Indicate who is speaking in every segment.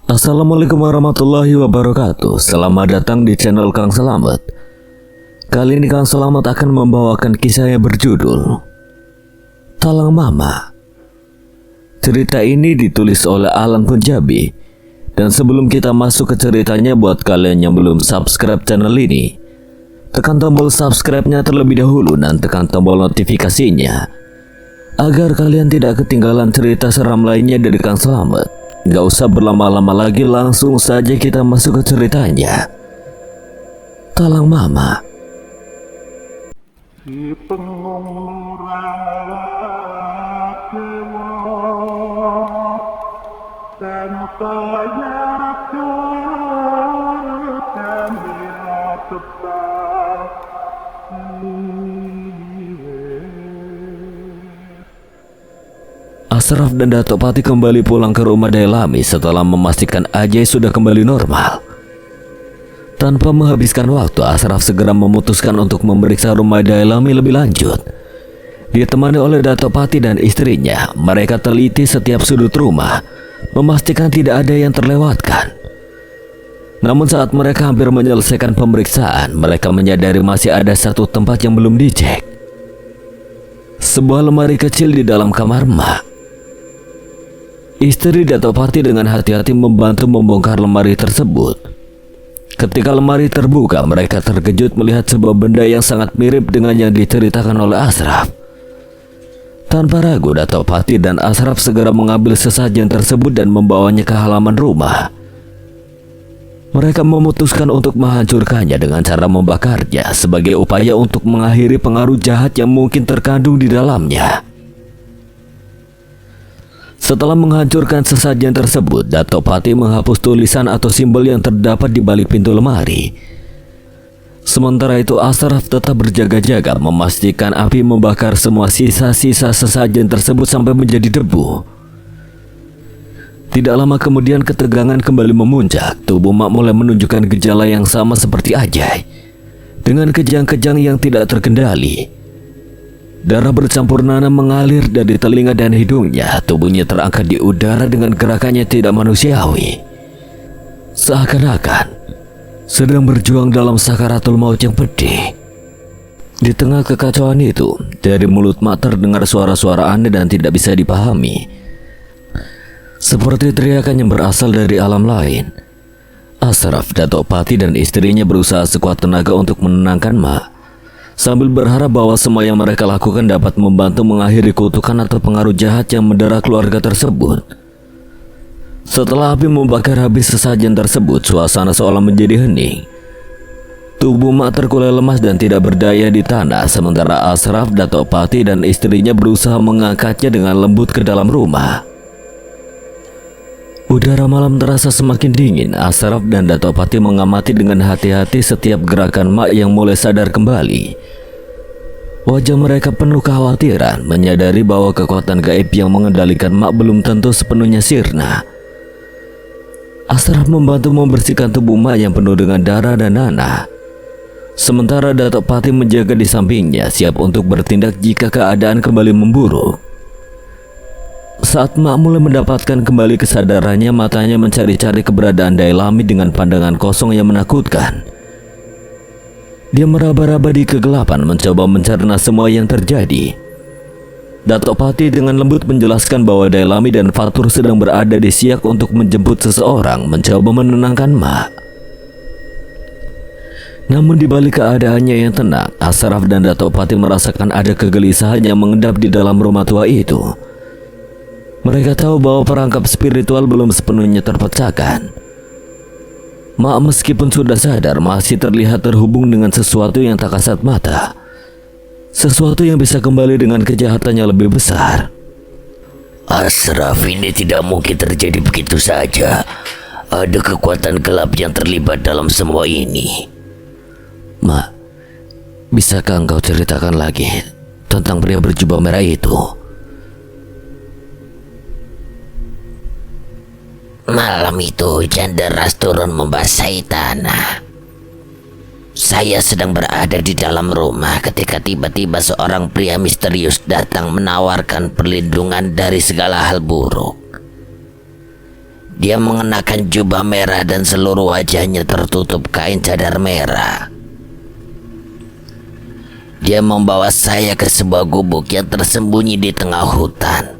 Speaker 1: Assalamualaikum warahmatullahi wabarakatuh. Selamat datang di channel Kang Selamat. Kali ini Kang Selamat akan membawakan kisah yang berjudul Talang Mama. Cerita ini ditulis oleh Alan Punjabi. Dan sebelum kita masuk ke ceritanya, buat kalian yang belum subscribe channel ini, tekan tombol subscribe-nya terlebih dahulu dan tekan tombol notifikasinya agar kalian tidak ketinggalan cerita seram lainnya dari Kang Selamat. Gak usah berlama-lama lagi, langsung saja kita masuk ke ceritanya. Talang Mama.
Speaker 2: Si pengung
Speaker 1: Asraf dan Dato' Pati kembali pulang ke rumah Daylami setelah memastikan Ajay sudah kembali normal. Tanpa menghabiskan waktu, Asraf segera memutuskan untuk memeriksa rumah Daylami lebih lanjut. Ditemani oleh Dato' Pati dan istrinya, mereka teliti setiap sudut rumah, memastikan tidak ada yang terlewatkan. Namun saat mereka hampir menyelesaikan pemeriksaan, mereka menyadari masih ada satu tempat yang belum dicek. Sebuah lemari kecil di dalam kamar Mak. Istri Dato' Pati dengan hati-hati membantu membongkar lemari tersebut. Ketika lemari terbuka, mereka terkejut melihat sebuah benda yang sangat mirip dengan yang diceritakan oleh Asraf. Tanpa ragu, Dato' Pati dan Asraf segera mengambil sesajen tersebut dan membawanya ke halaman rumah. Mereka memutuskan untuk menghancurkannya dengan cara membakarnya sebagai upaya untuk mengakhiri pengaruh jahat yang mungkin terkandung di dalamnya. Setelah menghancurkan sesajen tersebut, Dato' Pati menghapus tulisan atau simbol yang terdapat di balik pintu lemari. Sementara itu, Asraf tetap berjaga-jaga memastikan api membakar semua sisa-sisa sesajen tersebut sampai menjadi debu. Tidak lama kemudian ketegangan kembali memuncak. Tubuh Mak mulai menunjukkan gejala yang sama seperti Ajay, dengan kejang-kejang yang tidak terkendali. Darah bercampur nanah mengalir dari telinga dan hidungnya. Tubuhnya terangkat di udara dengan gerakannya tidak manusiawi, seakan-akan sedang berjuang dalam sakaratul maut yang pedih. Di tengah kekacauan itu, dari mulut Mak terdengar suara-suara aneh dan tidak bisa dipahami, seperti teriakan yang berasal dari alam lain. Asraf, Dato' Pati dan istrinya berusaha sekuat tenaga untuk menenangkan Mak, sambil berharap bahwa semua yang mereka lakukan dapat membantu mengakhiri kutukan atau pengaruh jahat yang mendera keluarga tersebut. Setelah api membakar habis sesajen tersebut, suasana seolah menjadi hening. Tubuh Mak terkulai lemas dan tidak berdaya di tanah, sementara Asraf, Dato' Pati dan istrinya berusaha mengangkatnya dengan lembut ke dalam rumah. Udara malam terasa semakin dingin. Asraf dan Dato' Pati mengamati dengan hati-hati setiap gerakan Mak yang mulai sadar kembali. Wajah mereka penuh kekhawatiran, menyadari bahwa kekuatan gaib yang mengendalikan Mak belum tentu sepenuhnya sirna. Asraf membantu membersihkan tubuh Mak yang penuh dengan darah dan nanah, sementara Dato' Pati menjaga di sampingnya, siap untuk bertindak jika keadaan kembali memburuk. Saat Mak mulai mendapatkan kembali kesadarannya, matanya mencari-cari keberadaan Daylami dengan pandangan kosong yang menakutkan. Dia meraba-raba di kegelapan, mencoba mencerna semua yang terjadi. Dato' Pati dengan lembut menjelaskan bahwa Daylami dan Fatur sedang berada di Siak untuk menjemput seseorang, mencoba menenangkan Mak. Namun di balik keadaannya yang tenang, Asraf dan Dato' Pati merasakan ada kegelisahan yang mengendap di dalam rumah tua itu. Mereka tahu bahwa perangkap spiritual belum sepenuhnya terpecahkan. Mak meskipun sudah sadar, masih terlihat terhubung dengan sesuatu yang tak kasat mata, sesuatu yang bisa kembali dengan kejahatannya lebih besar.
Speaker 3: Asraf, ini tidak mungkin terjadi begitu saja. Ada kekuatan gelap yang terlibat dalam semua ini.
Speaker 1: Mak, bisakah engkau ceritakan lagi tentang pria berjubah merah itu?
Speaker 3: Malam itu hujan deras turun membasahi tanah. Saya sedang berada di dalam rumah ketika tiba-tiba seorang pria misterius datang menawarkan perlindungan dari segala hal buruk. Dia mengenakan jubah merah dan seluruh wajahnya tertutup kain cadar merah. Dia membawa saya ke sebuah gubuk yang tersembunyi di tengah hutan.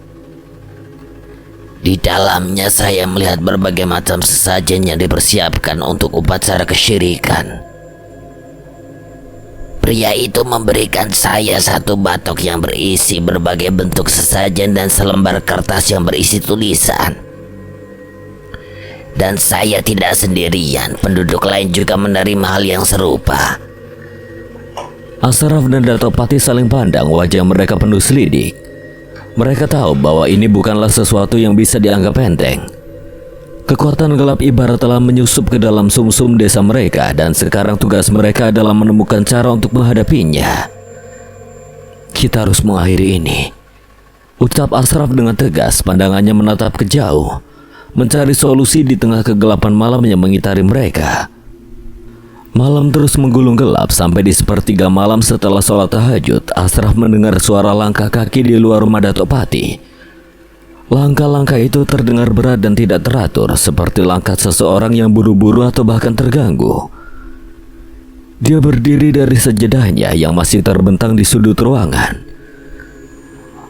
Speaker 3: Di dalamnya saya melihat berbagai macam sesajen yang dipersiapkan untuk upacara kesyirikan. Pria itu memberikan saya satu batok yang berisi berbagai bentuk sesajen dan selembar kertas yang berisi tulisan. Dan saya tidak sendirian, penduduk lain juga menerima hal yang serupa.
Speaker 1: Ashraf dan Dato' Patih saling pandang, wajah mereka penuh selidik. Mereka tahu bahwa ini bukanlah sesuatu yang bisa dianggap enteng. Kekuatan gelap ibarat telah menyusup ke dalam sumsum desa mereka, dan sekarang tugas mereka adalah menemukan cara untuk menghadapinya. Kita harus mengakhiri ini, ucap Ashraf dengan tegas, pandangannya menatap ke jauh, mencari solusi di tengah kegelapan malam yang mengitari mereka. Malam terus menggulung gelap sampai di sepertiga malam setelah sholat tahajud, Ashraf mendengar suara langkah kaki di luar rumah Dato' Patih. Langkah-langkah itu terdengar berat dan tidak teratur, seperti langkah seseorang yang buru-buru atau bahkan terganggu. Dia berdiri dari sejadahnya yang masih terbentang di sudut ruangan.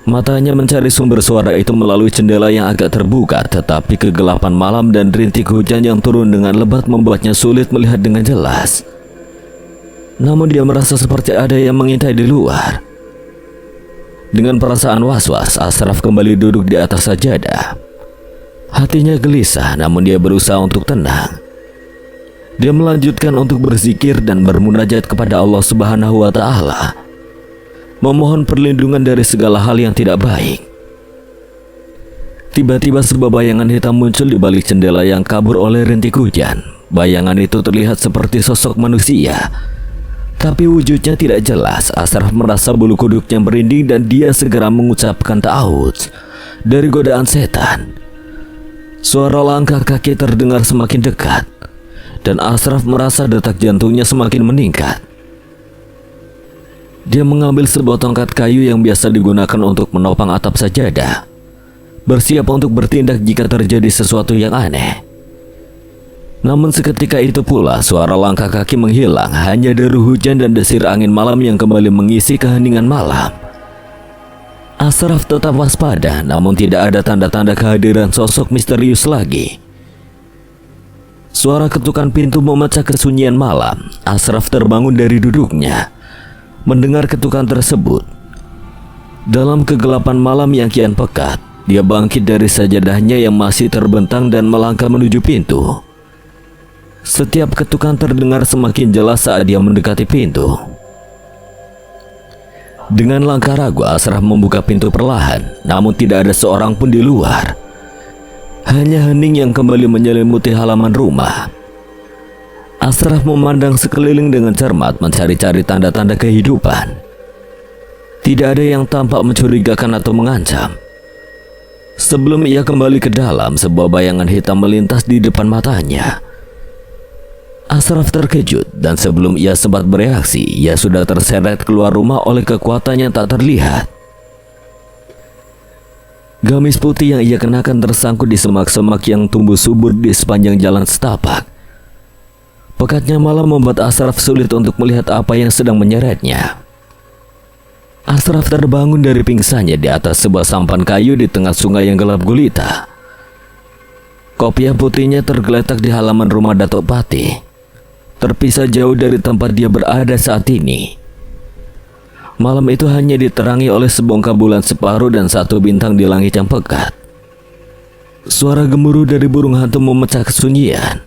Speaker 1: Matanya mencari sumber suara itu melalui jendela yang agak terbuka, tetapi kegelapan malam dan rintik hujan yang turun dengan lebat membuatnya sulit melihat dengan jelas. Namun dia merasa seperti ada yang mengintai di luar. Dengan perasaan was-was, Ashraf kembali duduk di atas sajadah. Hatinya gelisah, namun dia berusaha untuk tenang. Dia melanjutkan untuk berzikir dan bermunajat kepada Allah Subhanahu wa Ta'ala, memohon perlindungan dari segala hal yang tidak baik. Tiba-tiba sebuah bayangan hitam muncul di balik jendela yang kabur oleh rintik hujan. Bayangan itu terlihat seperti sosok manusia, tapi wujudnya tidak jelas. Ashraf merasa bulu kuduknya merinding dan dia segera mengucapkan ta'awudz dari godaan setan. Suara langkah kaki terdengar semakin dekat, dan Ashraf merasa detak jantungnya semakin meningkat. Dia mengambil sebuah tongkat kayu yang biasa digunakan untuk menopang atap sajadah, bersiap untuk bertindak jika terjadi sesuatu yang aneh. Namun seketika itu pula suara langkah kaki menghilang, hanya deru hujan dan desir angin malam yang kembali mengisi keheningan malam. Ashraf tetap waspada, namun tidak ada tanda-tanda kehadiran sosok misterius lagi. Suara ketukan pintu memecah kesunyian malam. Ashraf terbangun dari duduknya, mendengar ketukan tersebut. Dalam kegelapan malam yang kian pekat, dia bangkit dari sajadahnya yang masih terbentang dan melangkah menuju pintu. Setiap ketukan terdengar semakin jelas saat dia mendekati pintu. Dengan langkah ragu, Ashraf membuka pintu perlahan, namun tidak ada seorang pun di luar. Hanya hening yang kembali menyelimuti halaman rumah. Ashraf memandang sekeliling dengan cermat, mencari-cari tanda-tanda kehidupan. Tidak ada yang tampak mencurigakan atau mengancam. Sebelum ia kembali ke dalam, sebuah bayangan hitam melintas di depan matanya. Ashraf terkejut, dan sebelum ia sempat bereaksi, ia sudah terseret keluar rumah oleh kekuatan yang tak terlihat. Gamis putih yang ia kenakan tersangkut di semak-semak yang tumbuh subur di sepanjang jalan setapak. Pekatnya malam membuat Ashraf sulit untuk melihat apa yang sedang menyeretnya. Ashraf terbangun dari pingsannya di atas sebuah sampan kayu di tengah sungai yang gelap gulita. Kopiah putihnya tergeletak di halaman rumah Dato' Patih, terpisah jauh dari tempat dia berada saat ini. Malam itu hanya diterangi oleh sebongkah bulan separuh dan satu bintang di langit yang pekat. Suara gemuruh dari burung hantu memecah kesunyian.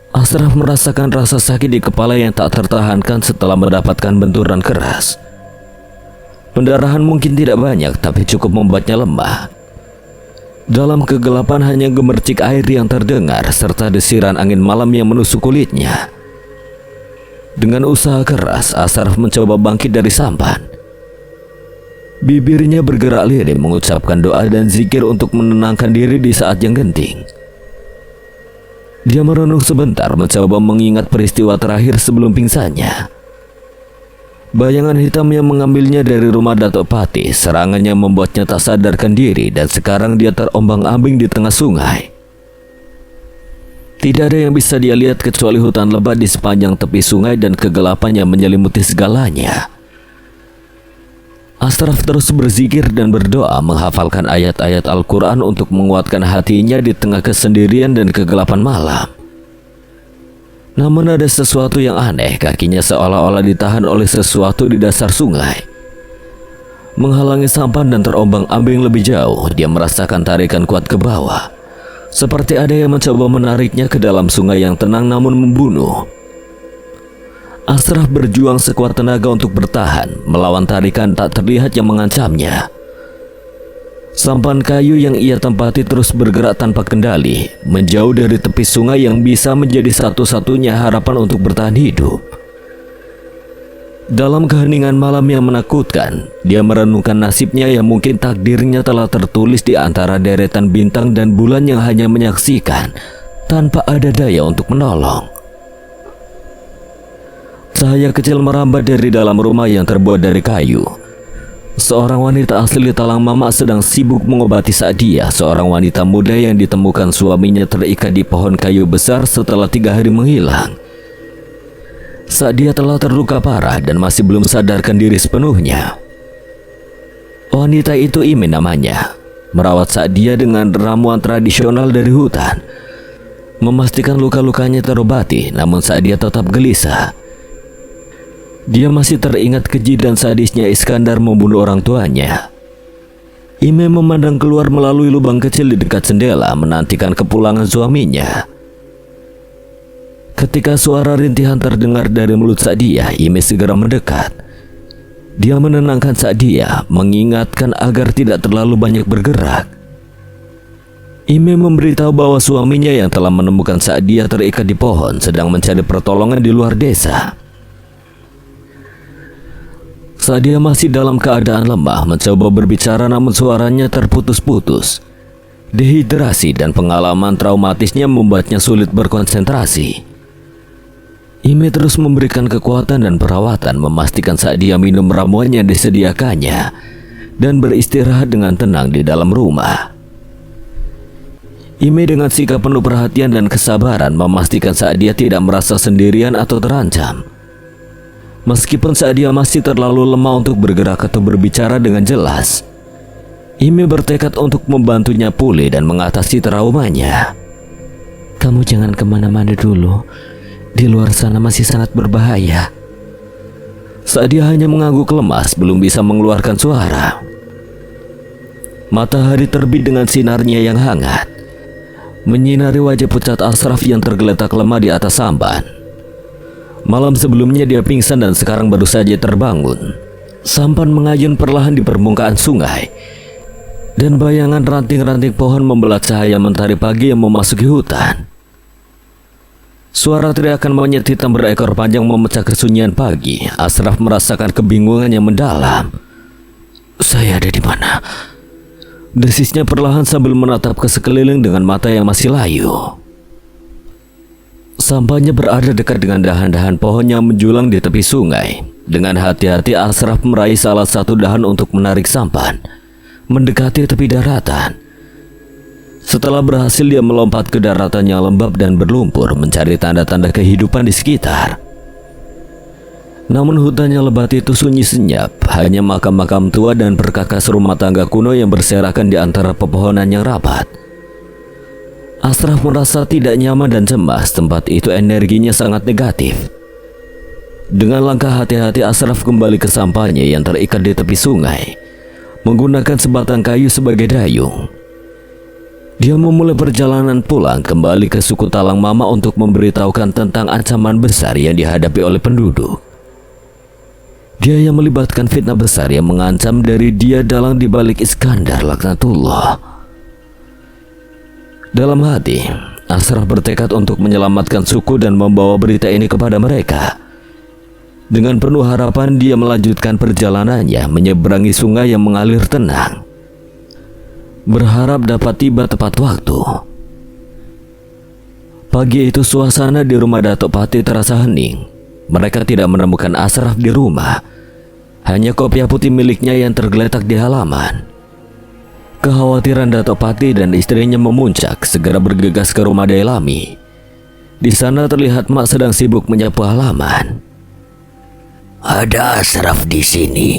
Speaker 1: Ashraf merasakan rasa sakit di kepala yang tak tertahankan setelah mendapatkan benturan keras. Pendarahan mungkin tidak banyak, tapi cukup membuatnya lemah. Dalam kegelapan hanya gemercik air yang terdengar, serta desiran angin malam yang menusuk kulitnya. Dengan usaha keras, Ashraf mencoba bangkit dari sampan. Bibirnya bergerak lirih mengucapkan doa dan zikir untuk menenangkan diri di saat yang genting. Dia merenung sebentar, mencoba mengingat peristiwa terakhir sebelum pingsannya. Bayangan hitam yang mengambilnya dari rumah Dato' Patih, serangannya membuatnya tak sadarkan diri, dan sekarang dia terombang-ambing di tengah sungai. Tidak ada yang bisa dia lihat kecuali hutan lebat di sepanjang tepi sungai dan kegelapan yang menyelimuti segalanya. Ashraf terus berzikir dan berdoa menghafalkan ayat-ayat Al-Quran untuk menguatkan hatinya di tengah kesendirian dan kegelapan malam. Namun ada sesuatu yang aneh, kakinya seolah-olah ditahan oleh sesuatu di dasar sungai. Menghalangi sampan dan terombang-ambing lebih jauh, dia merasakan tarikan kuat ke bawah. Seperti ada yang mencoba menariknya ke dalam sungai yang tenang namun membunuh. Ashraf berjuang sekuat tenaga untuk bertahan melawan tarikan tak terlihat yang mengancamnya. Sampan kayu yang ia tempati terus bergerak tanpa kendali, menjauh dari tepi sungai yang bisa menjadi satu-satunya harapan untuk bertahan hidup. Dalam keheningan malam yang menakutkan, dia merenungkan nasibnya yang mungkin takdirnya telah tertulis di antara deretan bintang dan bulan yang hanya menyaksikan tanpa ada daya untuk menolong. Cahaya kecil merambat dari dalam rumah yang terbuat dari kayu. Seorang wanita asli Talang Mamak sedang sibuk mengobati Sa'diyah, seorang wanita muda yang ditemukan suaminya terikat di pohon kayu besar setelah 3 hari menghilang. Sa'diyah telah terluka parah dan masih belum sadarkan diri sepenuhnya. Wanita itu Ime namanya, merawat Sa'diyah dengan ramuan tradisional dari hutan, memastikan luka-lukanya terobati. Namun Sa'diyah tetap gelisah. Dia masih teringat keji dan sadisnya Iskandar membunuh orang tuanya. Ime memandang keluar melalui lubang kecil di dekat jendela, menantikan kepulangan suaminya. Ketika suara rintihan terdengar dari mulut Sa'diyah, Ime segera mendekat. Dia menenangkan Sa'diyah, mengingatkan agar tidak terlalu banyak bergerak. Ime memberitahu bahwa suaminya yang telah menemukan Sa'diyah terikat di pohon sedang mencari pertolongan di luar desa. Sa'diyah masih dalam keadaan lemah, mencoba berbicara namun suaranya terputus-putus. Dehidrasi dan pengalaman traumatisnya membuatnya sulit berkonsentrasi. Ime terus memberikan kekuatan dan perawatan, memastikan Sa'diyah minum ramuan yang disediakannya dan beristirahat dengan tenang di dalam rumah. Ime dengan sikap penuh perhatian dan kesabaran memastikan Sa'diyah tidak merasa sendirian atau terancam. Meskipun Sa'diyah masih terlalu lemah untuk bergerak atau berbicara dengan jelas, Ime bertekad untuk membantunya pulih dan mengatasi traumanya. Kamu jangan kemana-mana dulu, di luar sana masih sangat berbahaya. Sa'diyah hanya mengangguk lemas, belum bisa mengeluarkan suara. Matahari terbit dengan sinarnya yang hangat, menyinari wajah pucat Ashraf yang tergeletak lemah di atas sampan. Malam sebelumnya dia pingsan dan sekarang baru saja terbangun. Sampan mengayun perlahan di permukaan sungai, dan bayangan ranting-ranting pohon membelah cahaya mentari pagi yang memasuki hutan. Suara teriakan monyet hitam berekor panjang memecah kesunyian pagi. Ashraf merasakan kebingungan yang mendalam. Saya ada di mana? Desisnya perlahan sambil menatap ke sekeliling dengan mata yang masih layu. Sampahnya berada dekat dengan dahan-dahan pohon yang menjulang di tepi sungai. Dengan hati-hati Ashraf meraih salah satu dahan untuk menarik sampan, mendekati tepi daratan. Setelah berhasil, dia melompat ke daratan yang lembab dan berlumpur, mencari tanda-tanda kehidupan di sekitar. Namun hutan yang lebat itu sunyi senyap, hanya makam-makam tua dan perkakas rumah tangga kuno yang berserakan di antara pepohonan yang rapat. Ashraf merasa tidak nyaman dan cemas, tempat itu energinya sangat negatif. Dengan langkah hati-hati Ashraf kembali ke sampannya yang terikat di tepi sungai, menggunakan sebatang kayu sebagai dayung. Dia memulai perjalanan pulang kembali ke suku Talang Mamak untuk memberitahukan tentang ancaman besar yang dihadapi oleh penduduk. Dia yang melibatkan fitnah besar yang mengancam dari dia dalang di balik Iskandar laknatullah. Dalam hati, Ashraf bertekad untuk menyelamatkan suku dan membawa berita ini kepada mereka. Dengan penuh harapan dia melanjutkan perjalanannya menyeberangi sungai yang mengalir tenang, berharap dapat tiba tepat waktu. Pagi itu suasana di rumah Datuk Pati terasa hening. Mereka tidak menemukan Ashraf di rumah, hanya kopiah putih miliknya yang tergeletak di halaman. Kekhawatiran Datuk Pati dan istrinya memuncak, segera bergegas ke rumah Dailami. Di sana terlihat Mak sedang sibuk menyapu halaman.
Speaker 3: Ada Ashraf di sini.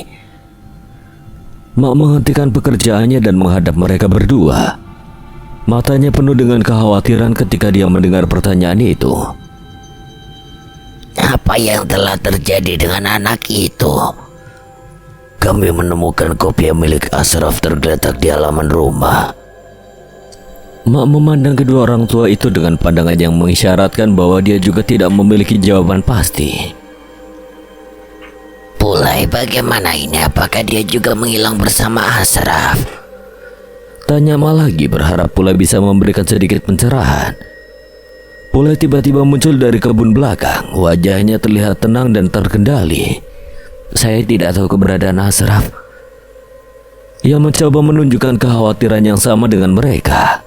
Speaker 1: Mak menghentikan pekerjaannya dan menghadap mereka berdua. Matanya penuh dengan kekhawatiran ketika dia mendengar pertanyaan itu.
Speaker 3: Apa yang telah terjadi dengan anak itu? Kami menemukan kopiah milik Ashraf tergeletak di halaman rumah.
Speaker 1: Mak memandang kedua orang tua itu dengan pandangan yang mengisyaratkan bahwa dia juga tidak memiliki jawaban pasti.
Speaker 3: Pulai, bagaimana ini? Apakah dia juga menghilang bersama Ashraf?
Speaker 1: Tanya Mak lagi, berharap Pulai bisa memberikan sedikit pencerahan. Pulai tiba-tiba muncul dari kebun belakang. Wajahnya terlihat tenang dan terkendali. Saya tidak tahu keberadaan Ashraf. Ia mencoba menunjukkan kekhawatiran yang sama dengan mereka.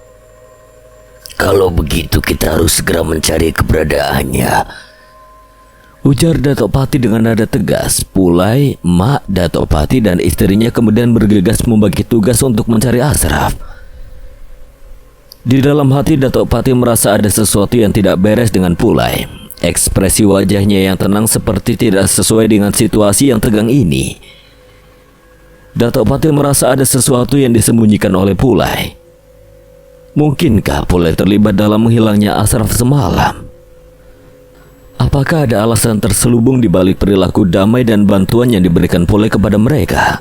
Speaker 3: Kalau begitu kita harus segera mencari keberadaannya,
Speaker 1: ujar Datuk Pati dengan nada tegas. Pulai, Mak, Datuk Pati dan istrinya kemudian bergegas membagi tugas untuk mencari Ashraf. Di dalam hati Datuk Pati merasa ada sesuatu yang tidak beres dengan Pulai. Ekspresi wajahnya yang tenang seperti tidak sesuai dengan situasi yang tegang ini. Datuk Pati merasa ada sesuatu yang disembunyikan oleh Pulai. Mungkinkah Pulai terlibat dalam menghilangnya Ashraf semalam? Apakah ada alasan terselubung di balik perilaku damai dan bantuan yang diberikan Pulai kepada mereka?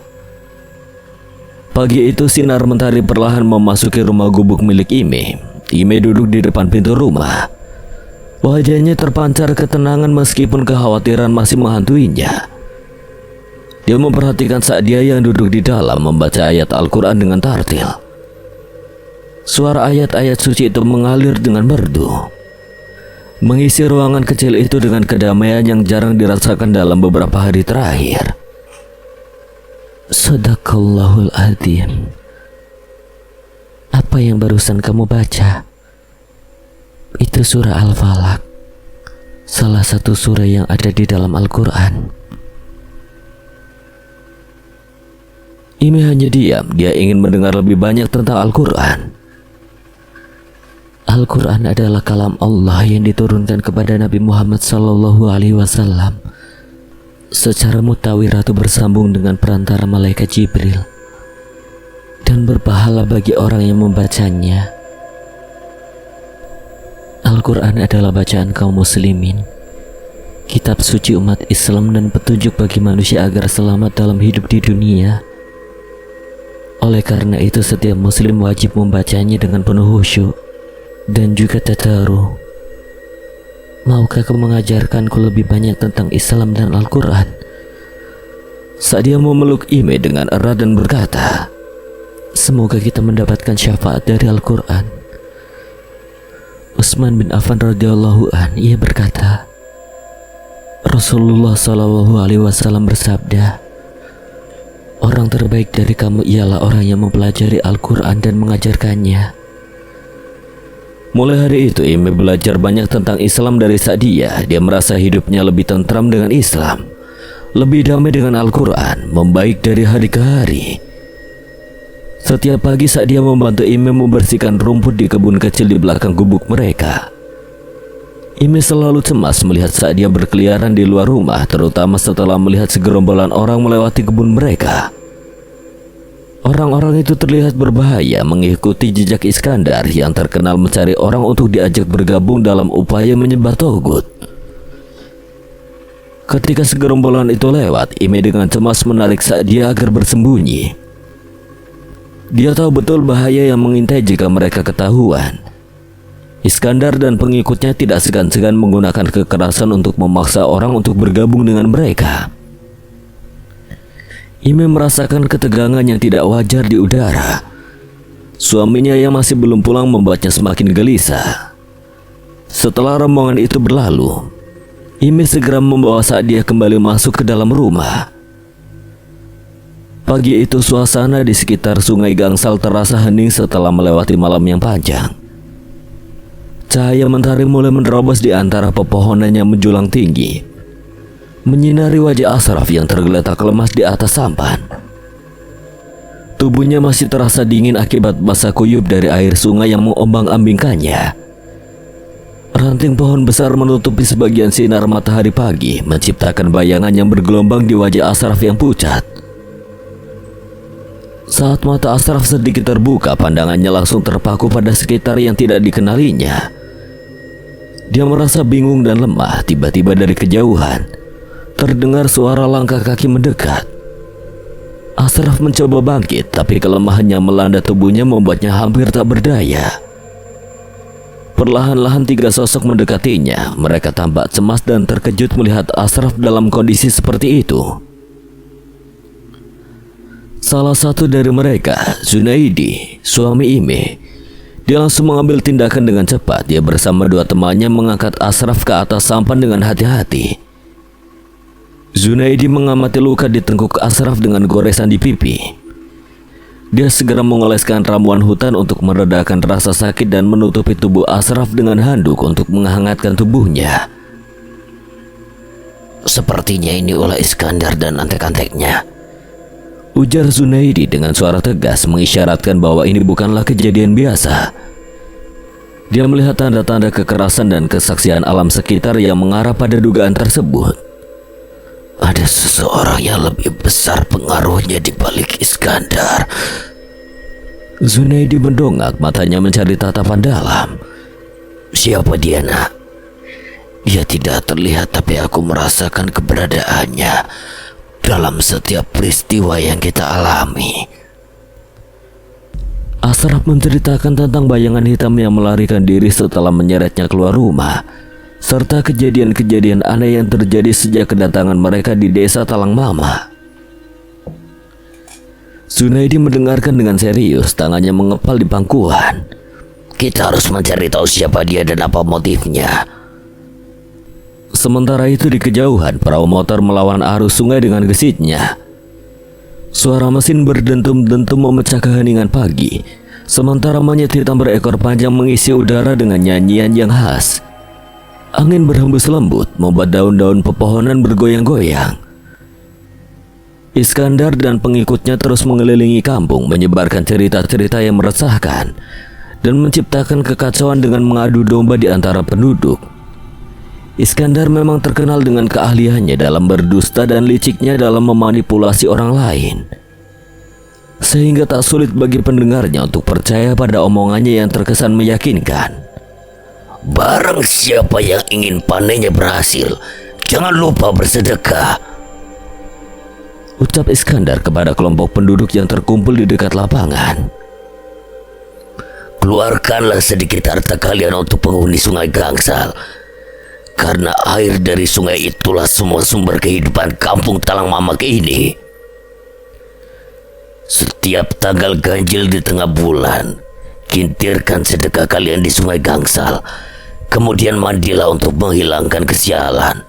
Speaker 1: Pagi itu sinar mentari perlahan memasuki rumah gubuk milik Ime. Ime duduk di depan pintu rumah. Wajahnya terpancar ketenangan meskipun kekhawatiran masih menghantuinya. Dia memperhatikan Sa'dia yang duduk di dalam membaca ayat Al-Quran dengan tartil. Suara ayat-ayat suci itu mengalir dengan merdu, mengisi ruangan kecil itu dengan kedamaian yang jarang dirasakan dalam beberapa hari terakhir. Sadaqallahul Adzim. Apa yang barusan kamu baca? Itu surah Al-Falaq, salah satu surah yang ada di dalam Al-Quran. Ime hanya diam, dia ingin mendengar lebih banyak tentang Al-Quran. Al-Quran adalah kalam Allah yang diturunkan kepada Nabi Muhammad SAW secara mutawiratu bersambung dengan perantara malaikat Jibril, dan berpahala bagi orang yang membacanya. Al-Quran adalah bacaan kaum muslimin, kitab suci umat Islam dan petunjuk bagi manusia agar selamat dalam hidup di dunia. Oleh karena itu setiap muslim wajib membacanya dengan penuh khusyuk dan juga tadabbur. Maukah kau mengajarkanku lebih banyak tentang Islam dan Al-Quran? Saat dia memeluk Ime dengan erat dan berkata, semoga kita mendapatkan syafaat dari Al-Quran. Utsman bin Affan radhiyallahu an, ia berkata, Rasulullah SAW bersabda, orang terbaik dari kamu ialah orang yang mempelajari Al-Quran dan mengajarkannya. Mulai hari itu Ime belajar banyak tentang Islam dari Sa'dia. Dia merasa hidupnya lebih tentram dengan Islam, lebih damai dengan Al-Quran, membaik dari hari ke hari. Setiap pagi Sa'dia membantu Ime membersihkan rumput di kebun kecil di belakang gubuk mereka. Ime selalu cemas melihat Sa'dia berkeliaran di luar rumah, terutama setelah melihat segerombolan orang melewati kebun mereka. Orang-orang itu terlihat berbahaya, mengikuti jejak Iskandar yang terkenal mencari orang untuk diajak bergabung dalam upaya menyembah Togut. Ketika segerombolan itu lewat, Ime dengan cemas menarik Sa'dia agar bersembunyi. Dia tahu betul bahaya yang mengintai jika mereka ketahuan. Iskandar dan pengikutnya tidak segan-segan menggunakan kekerasan untuk memaksa orang untuk bergabung dengan mereka. Ime merasakan ketegangan yang tidak wajar di udara. Suaminya yang masih belum pulang membuatnya semakin gelisah. Setelah rombongan itu berlalu, Ime segera membawa Sa'dia kembali masuk ke dalam rumah. Pagi itu suasana di sekitar Sungai Gangsal terasa hening setelah melewati malam yang panjang. Cahaya mentari mulai menerobos di antara pepohonan yang menjulang tinggi, menyinari wajah Ashraf yang tergeletak lemas di atas sampan. Tubuhnya masih terasa dingin akibat basah kuyup dari air sungai yang mengombang-ambingkannya. Ranting pohon besar menutupi sebagian sinar matahari pagi, menciptakan bayangan yang bergelombang di wajah Ashraf yang pucat. Saat mata Ashraf sedikit terbuka, pandangannya langsung terpaku pada sekitar yang tidak dikenalinya. Dia merasa bingung dan lemah. Tiba-tiba dari kejauhan terdengar suara langkah kaki mendekat. Ashraf mencoba bangkit, tapi kelemahan yang melanda tubuhnya membuatnya hampir tak berdaya. Perlahan-lahan 3 sosok mendekatinya. Mereka tampak cemas dan terkejut melihat Ashraf dalam kondisi seperti itu. Salah satu dari mereka, Zunaidi, suami Ime. Dia langsung mengambil tindakan dengan cepat. Dia bersama 2 temannya mengangkat Ashraf ke atas sampan dengan hati-hati. Zunaidi mengamati luka di tengkuk Ashraf dengan goresan di pipi. Dia segera mengoleskan ramuan hutan untuk meredakan rasa sakit dan menutupi tubuh Ashraf dengan handuk untuk menghangatkan tubuhnya.
Speaker 3: Sepertinya ini ulah Iskandar dan antek-anteknya,
Speaker 1: ujar Zunaidi dengan suara tegas, mengisyaratkan bahwa ini bukanlah kejadian biasa. Dia melihat tanda-tanda kekerasan dan kesaksian alam sekitar yang mengarah pada dugaan tersebut.
Speaker 3: Ada seseorang yang lebih besar pengaruhnya di balik Iskandar.
Speaker 1: Zunaidi mendongak, matanya mencari tatapan dalam.
Speaker 3: Siapa dia, nak? Dia tidak terlihat, tapi aku merasakan keberadaannya dalam setiap peristiwa yang kita alami.
Speaker 1: Ashraf menceritakan tentang bayangan hitam yang melarikan diri setelah menyeretnya keluar rumah, serta kejadian-kejadian aneh yang terjadi sejak kedatangan mereka di desa Talang Mama. Zunaidi mendengarkan dengan serius, tangannya mengepal di pangkuan.
Speaker 3: Kita harus mencari tahu siapa dia dan apa motifnya.
Speaker 1: Sementara itu di kejauhan, perahu motor melawan arus sungai dengan gesitnya. Suara mesin berdentum-dentum memecah keheningan pagi, sementara monyet hitam berekor panjang mengisi udara dengan nyanyian yang khas. Angin berhembus lembut, membuat daun-daun pepohonan bergoyang-goyang. Iskandar dan pengikutnya terus mengelilingi kampung, menyebarkan cerita-cerita yang meresahkan dan menciptakan kekacauan dengan mengadu domba di antara penduduk. Iskandar memang terkenal dengan keahliannya dalam berdusta dan liciknya dalam memanipulasi orang lain, sehingga tak sulit bagi pendengarnya untuk percaya pada omongannya yang terkesan meyakinkan.
Speaker 3: Barang siapa yang ingin panennya berhasil, jangan lupa bersedekah,
Speaker 1: ucap Iskandar kepada kelompok penduduk yang terkumpul di dekat lapangan.
Speaker 3: Keluarkanlah sedikit harta kalian untuk penghuni sungai Gangsal, karena air dari sungai itulah semua sumber kehidupan kampung Talang Mamak ini. Setiap tanggal ganjil di tengah bulan, kintirkan sedekah kalian di sungai Gangsal. Kemudian mandilah untuk menghilangkan kesialan.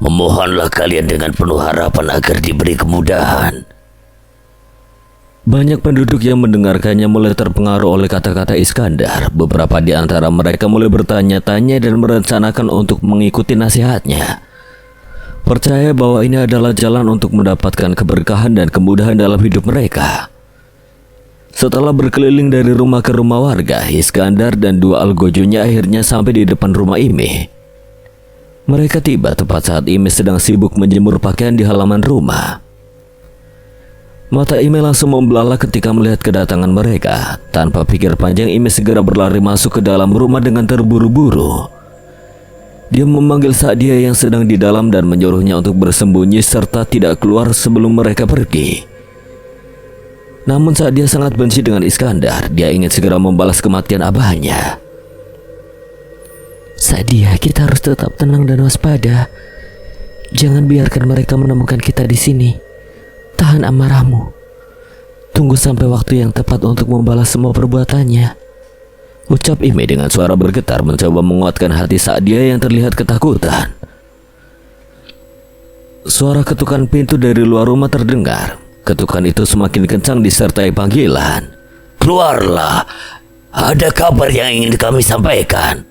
Speaker 3: Memohonlah kalian dengan penuh harapan agar diberi kemudahan.
Speaker 1: Banyak penduduk yang mendengarkannya mulai terpengaruh oleh kata-kata Iskandar. Beberapa di antara mereka mulai bertanya-tanya dan merencanakan untuk mengikuti nasihatnya, percaya bahwa ini adalah jalan untuk mendapatkan keberkahan dan kemudahan dalam hidup mereka. Setelah berkeliling dari rumah ke rumah warga, Iskandar dan 2 algojonya akhirnya sampai di depan rumah Ime. Mereka tiba tepat saat Ime sedang sibuk menjemur pakaian di halaman rumah. Mata Ime langsung membelalak ketika melihat kedatangan mereka. Tanpa pikir panjang, Ime segera berlari masuk ke dalam rumah dengan terburu-buru. Dia memanggil Sa'dia yang sedang di dalam dan menyuruhnya untuk bersembunyi serta tidak keluar sebelum mereka pergi. Namun saat dia sangat benci dengan Iskandar, dia ingin segera membalas kematian abahnya.
Speaker 2: Sa'dia, kita harus tetap tenang dan waspada. Jangan biarkan mereka menemukan kita di sini. Tahan amarahmu. Tunggu sampai waktu yang tepat untuk membalas semua perbuatannya,
Speaker 1: ucap Ime dengan suara bergetar, mencoba menguatkan hati Sa'dia yang terlihat ketakutan. Suara ketukan pintu dari luar rumah terdengar. Ketukan itu semakin kencang disertai panggilan.
Speaker 3: Keluarlah, ada kabar yang ingin kami sampaikan.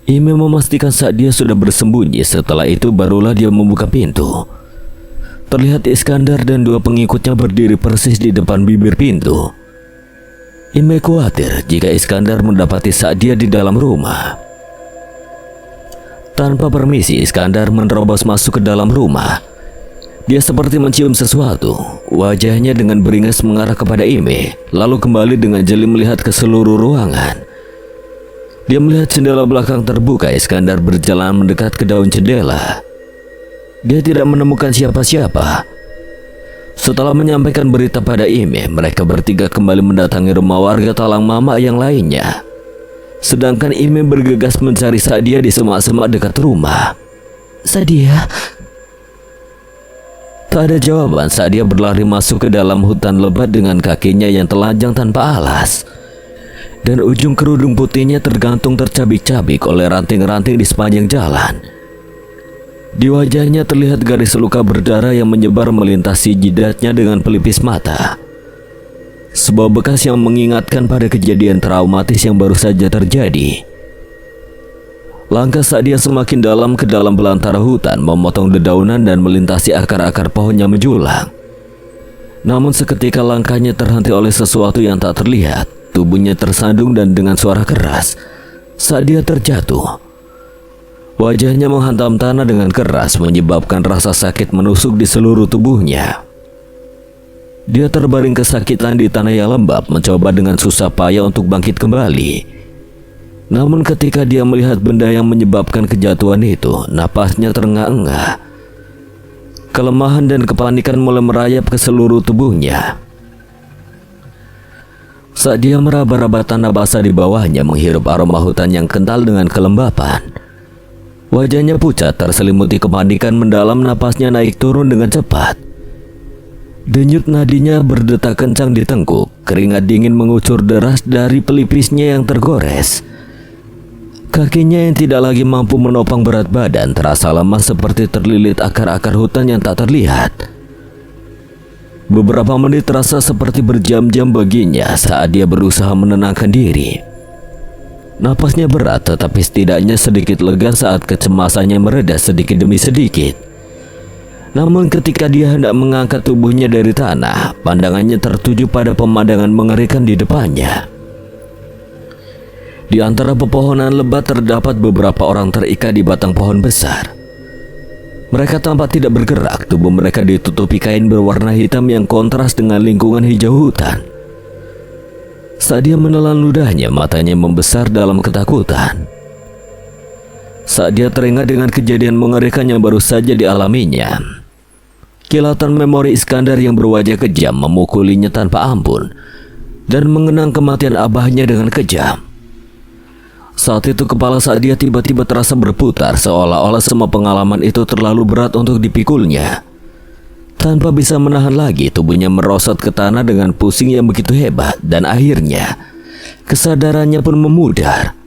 Speaker 1: Ime memastikan Sa'dia sudah bersembunyi. Setelah itu barulah dia membuka pintu. Terlihat Iskandar dan 2 pengikutnya berdiri persis di depan bibir pintu. Ime khawatir jika Iskandar mendapati Sa'dia di dalam rumah. Tanpa permisi, Iskandar menerobos masuk ke dalam rumah. Dia seperti mencium sesuatu. Wajahnya dengan beringas mengarah kepada Ime, lalu kembali dengan jeli melihat ke seluruh ruangan. Dia melihat jendela belakang terbuka. Iskandar berjalan mendekat ke daun jendela. Dia tidak menemukan siapa-siapa. Setelah menyampaikan berita pada Ime, mereka bertiga kembali mendatangi rumah warga Talang Mama yang lainnya. Sedangkan Ime bergegas mencari Sadia di semak-semak dekat rumah.
Speaker 2: Sadia.
Speaker 1: Tak ada jawaban. Sadia berlari masuk ke dalam hutan lebat dengan kakinya yang telanjang tanpa alas. Dan ujung kerudung putihnya tergantung tercabik-cabik oleh ranting-ranting di sepanjang jalan. Di wajahnya terlihat garis luka berdarah yang menyebar melintasi jidatnya dengan pelipis mata. Sebuah bekas yang mengingatkan pada kejadian traumatis yang baru saja terjadi. Langkah Sadia semakin dalam ke dalam belantara hutan, memotong dedaunan dan melintasi akar-akar pohon yang menjulang. Namun seketika langkahnya terhenti oleh sesuatu yang tak terlihat. Tubuhnya tersandung dan dengan suara keras, Sadia terjatuh. Wajahnya menghantam tanah dengan keras, menyebabkan rasa sakit menusuk di seluruh tubuhnya. Dia terbaring kesakitan di tanah yang lembab, mencoba dengan susah payah untuk bangkit kembali. Namun ketika dia melihat benda yang menyebabkan kejatuhan itu, napasnya terengah-engah. Kelemahan dan kepanikan mulai merayap ke seluruh tubuhnya. Saat dia meraba-raba tanah basah di bawahnya, menghirup aroma hutan yang kental dengan kelembapan. Wajahnya pucat, terselimuti kepanikan mendalam, napasnya naik turun dengan cepat. Denyut nadinya berdetak kencang di tengkuk, keringat dingin mengucur deras dari pelipisnya yang tergores. Kakinya yang tidak lagi mampu menopang berat badan terasa lemas seperti terlilit akar-akar hutan yang tak terlihat. Beberapa menit terasa seperti berjam-jam baginya saat dia berusaha menenangkan diri. Napasnya berat, tetapi setidaknya sedikit lega saat kecemasannya mereda sedikit demi sedikit. Namun ketika dia hendak mengangkat tubuhnya dari tanah, pandangannya tertuju pada pemandangan mengerikan di depannya. Di antara pepohonan lebat terdapat beberapa orang terikat di batang pohon besar. Mereka tampak tidak bergerak, tubuh mereka ditutupi kain berwarna hitam yang kontras dengan lingkungan hijau hutan. Saat dia menelan ludahnya, matanya membesar dalam ketakutan. Saat dia teringat dengan kejadian mengerikan yang baru saja dialaminya, kilatan memori Iskandar yang berwajah kejam memukulinya tanpa ampun dan mengenang kematian abahnya dengan kejam. Saat itu kepala Sadia tiba-tiba terasa berputar, seolah-olah semua pengalaman itu terlalu berat untuk dipikulnya. Tanpa bisa menahan lagi, tubuhnya merosot ke tanah dengan pusing yang begitu hebat, dan akhirnya kesadarannya pun memudar.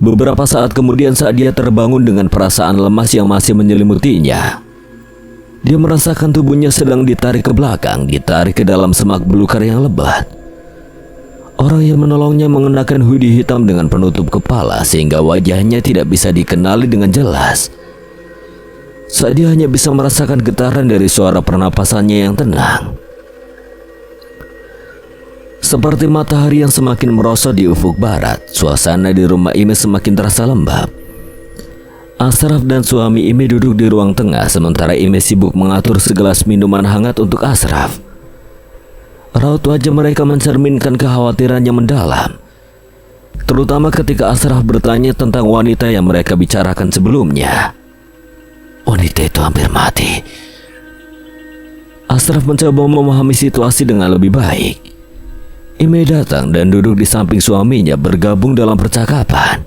Speaker 1: Beberapa saat kemudian saat dia terbangun dengan perasaan lemas yang masih menyelimutinya, dia merasakan tubuhnya sedang ditarik ke belakang, ditarik ke dalam semak belukar yang lebat. Orang yang menolongnya mengenakan hoodie hitam dengan penutup kepala sehingga wajahnya tidak bisa dikenali dengan jelas. Saat dia hanya bisa merasakan getaran dari suara pernapasannya yang tenang. Seperti matahari yang semakin merosot di ufuk barat, suasana di rumah Ime semakin terasa lembab. Ashraf dan suami Ime duduk di ruang tengah, sementara Ime sibuk mengatur segelas minuman hangat untuk Ashraf. Raut wajah mereka mencerminkan kekhawatiran yang mendalam, terutama ketika Ashraf bertanya tentang wanita yang mereka bicarakan sebelumnya. Wanita itu hampir mati. Ashraf mencoba memahami situasi dengan lebih baik. Ime datang dan duduk di samping suaminya, bergabung dalam percakapan.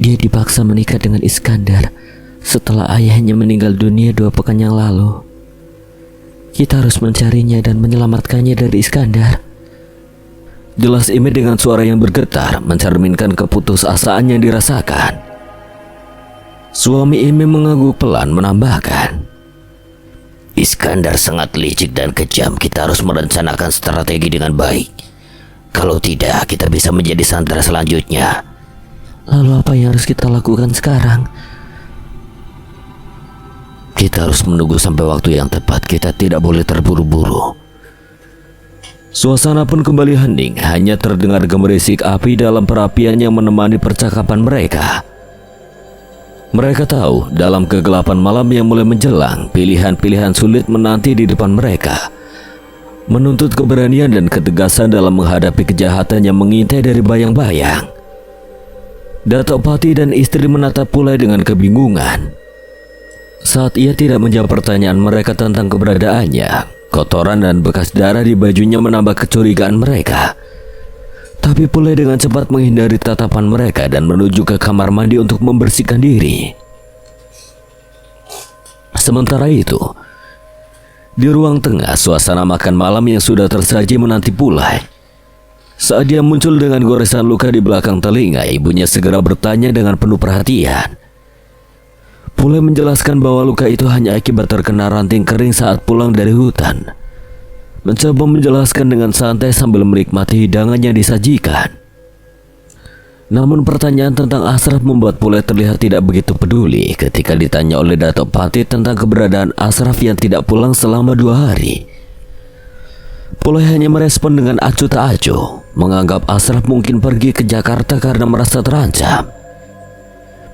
Speaker 2: Dia dipaksa menikah dengan Iskandar setelah ayahnya meninggal dunia 2 pekan yang lalu. Kita harus mencarinya dan menyelamatkannya dari Iskandar.
Speaker 1: Jelas Ime dengan suara yang bergetar, mencerminkan keputusasaan yang dirasakan. Suami Ime mengangguk pelan, menambahkan,
Speaker 3: Iskandar sangat licik dan kejam. Kita harus merencanakan strategi dengan baik. Kalau tidak, kita bisa menjadi sandera selanjutnya.
Speaker 2: Lalu apa yang harus kita lakukan sekarang?
Speaker 3: Kita harus menunggu sampai waktu yang tepat. Kita tidak boleh terburu-buru.
Speaker 1: Suasana pun kembali hening, hanya terdengar gemerisik api dalam perapian yang menemani percakapan mereka. Mereka tahu dalam kegelapan malam yang mulai menjelang, pilihan-pilihan sulit menanti di depan mereka, menuntut keberanian dan ketegasan dalam menghadapi kejahatan yang mengintai dari bayang-bayang. Datuk Pati dan istri menatap Pulai dengan kebingungan. Saat ia tidak menjawab pertanyaan mereka tentang keberadaannya, kotoran dan bekas darah di bajunya menambah kecurigaan mereka. Tapi Pulai dengan cepat menghindari tatapan mereka dan menuju ke kamar mandi untuk membersihkan diri. Sementara itu, di ruang tengah, suasana makan malam yang sudah tersaji menanti Pulai. Saat dia muncul dengan goresan luka di belakang telinga, ibunya segera bertanya dengan penuh perhatian. Pulai menjelaskan bahwa luka itu hanya akibat terkena ranting kering saat pulang dari hutan. Mencoba menjelaskan dengan santai sambil menikmati hidangan yang disajikan. Namun pertanyaan tentang Ashraf membuat Pulai terlihat tidak begitu peduli ketika ditanya oleh Datuk Pati tentang keberadaan Ashraf yang tidak pulang selama 2 hari. Pulai hanya merespon dengan acuh tak acuh, menganggap Ashraf mungkin pergi ke Jakarta karena merasa terancam.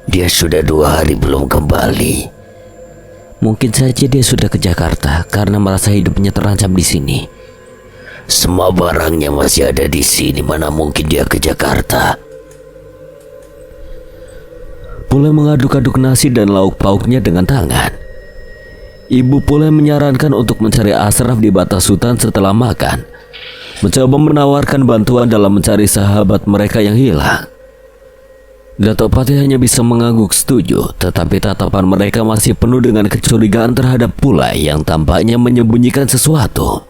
Speaker 3: Dia sudah 2 hari belum kembali.
Speaker 2: Mungkin saja dia sudah ke Jakarta karena merasa hidupnya terancam di sini.
Speaker 3: Semua barangnya masih ada di sini, mana mungkin dia ke Jakarta.
Speaker 1: Pulai mengaduk-aduk nasi dan lauk pauknya dengan tangan. Ibu Pulai menyarankan untuk mencari Ashraf di batas hutan setelah makan, mencoba menawarkan bantuan dalam mencari sahabat mereka yang hilang. Datuk Pati hanya bisa mengangguk setuju, tetapi tatapan mereka masih penuh dengan kecurigaan terhadap Pulai yang tampaknya menyembunyikan sesuatu.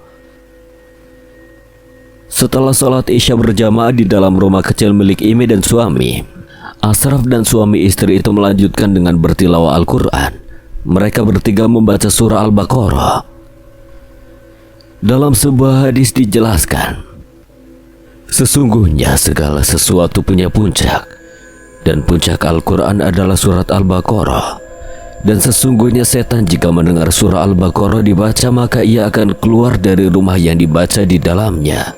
Speaker 1: Setelah sholat Isya berjamaah di dalam rumah kecil milik Imi dan suami, Ashraf dan suami istri itu melanjutkan dengan bertilawah Al-Quran. Mereka bertiga membaca surah Al-Baqarah. Dalam sebuah hadis dijelaskan, sesungguhnya segala sesuatu punya puncak, dan puncak Al-Quran adalah surat Al-Baqarah. Dan sesungguhnya setan jika mendengar surah Al-Baqarah dibaca, maka ia akan keluar dari rumah yang dibaca di dalamnya.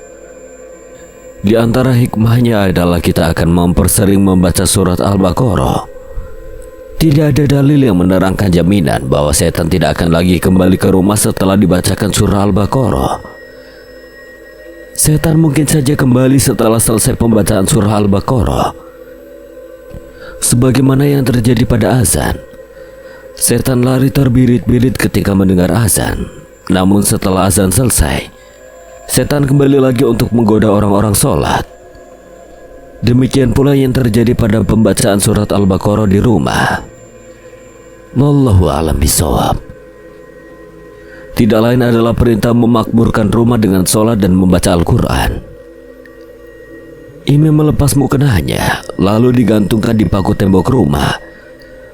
Speaker 1: Di antara hikmahnya adalah kita akan mempersering membaca surat Al-Baqarah. Tidak ada dalil yang menerangkan jaminan bahwa setan tidak akan lagi kembali ke rumah setelah dibacakan surah Al-Baqarah. Setan mungkin saja kembali setelah selesai pembacaan surah Al-Baqarah, sebagaimana yang terjadi pada azan. Setan lari terbirit-birit ketika mendengar azan. Namun setelah azan selesai, setan kembali lagi untuk menggoda orang-orang sholat. Demikian pula yang terjadi pada pembacaan surat Al-Baqarah di rumah. Wallahu a'lam bishawab. Tidak lain adalah perintah memakmurkan rumah dengan sholat dan membaca Al-Quran. Imi melepas mukenanya, lalu digantungkan di paku tembok rumah,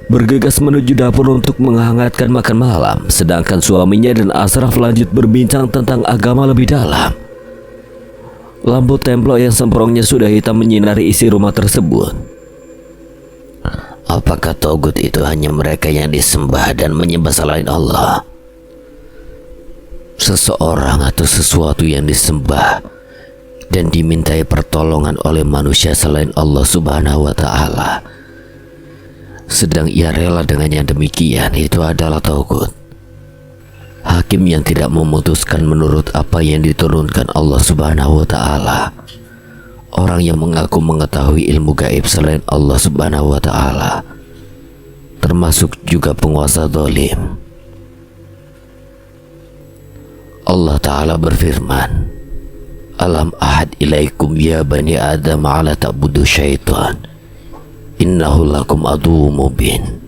Speaker 1: bergegas menuju dapur untuk menghangatkan makan malam, sedangkan suaminya dan Ashraf lanjut berbincang tentang agama lebih dalam. Lampu templok yang semprongnya sudah hitam menyinari isi rumah tersebut.
Speaker 3: Apakah togut itu hanya mereka yang disembah dan menyembah selain Allah? Seseorang atau sesuatu yang disembah dan dimintai pertolongan oleh manusia selain Allah Subhanahu wa Ta'ala, sedang ia rela dengan yang demikian, itu adalah togut. Hakim yang tidak memutuskan menurut apa yang diturunkan Allah Subhanahu wa Ta'ala. Orang yang mengaku mengetahui ilmu gaib selain Allah Subhanahu wa Ta'ala, termasuk juga penguasa zalim. Allah Ta'ala berfirman, Alam ahad ilaikum ya bani Adam ala ta'budu syaitan, innahu lakum aduwwum mubin.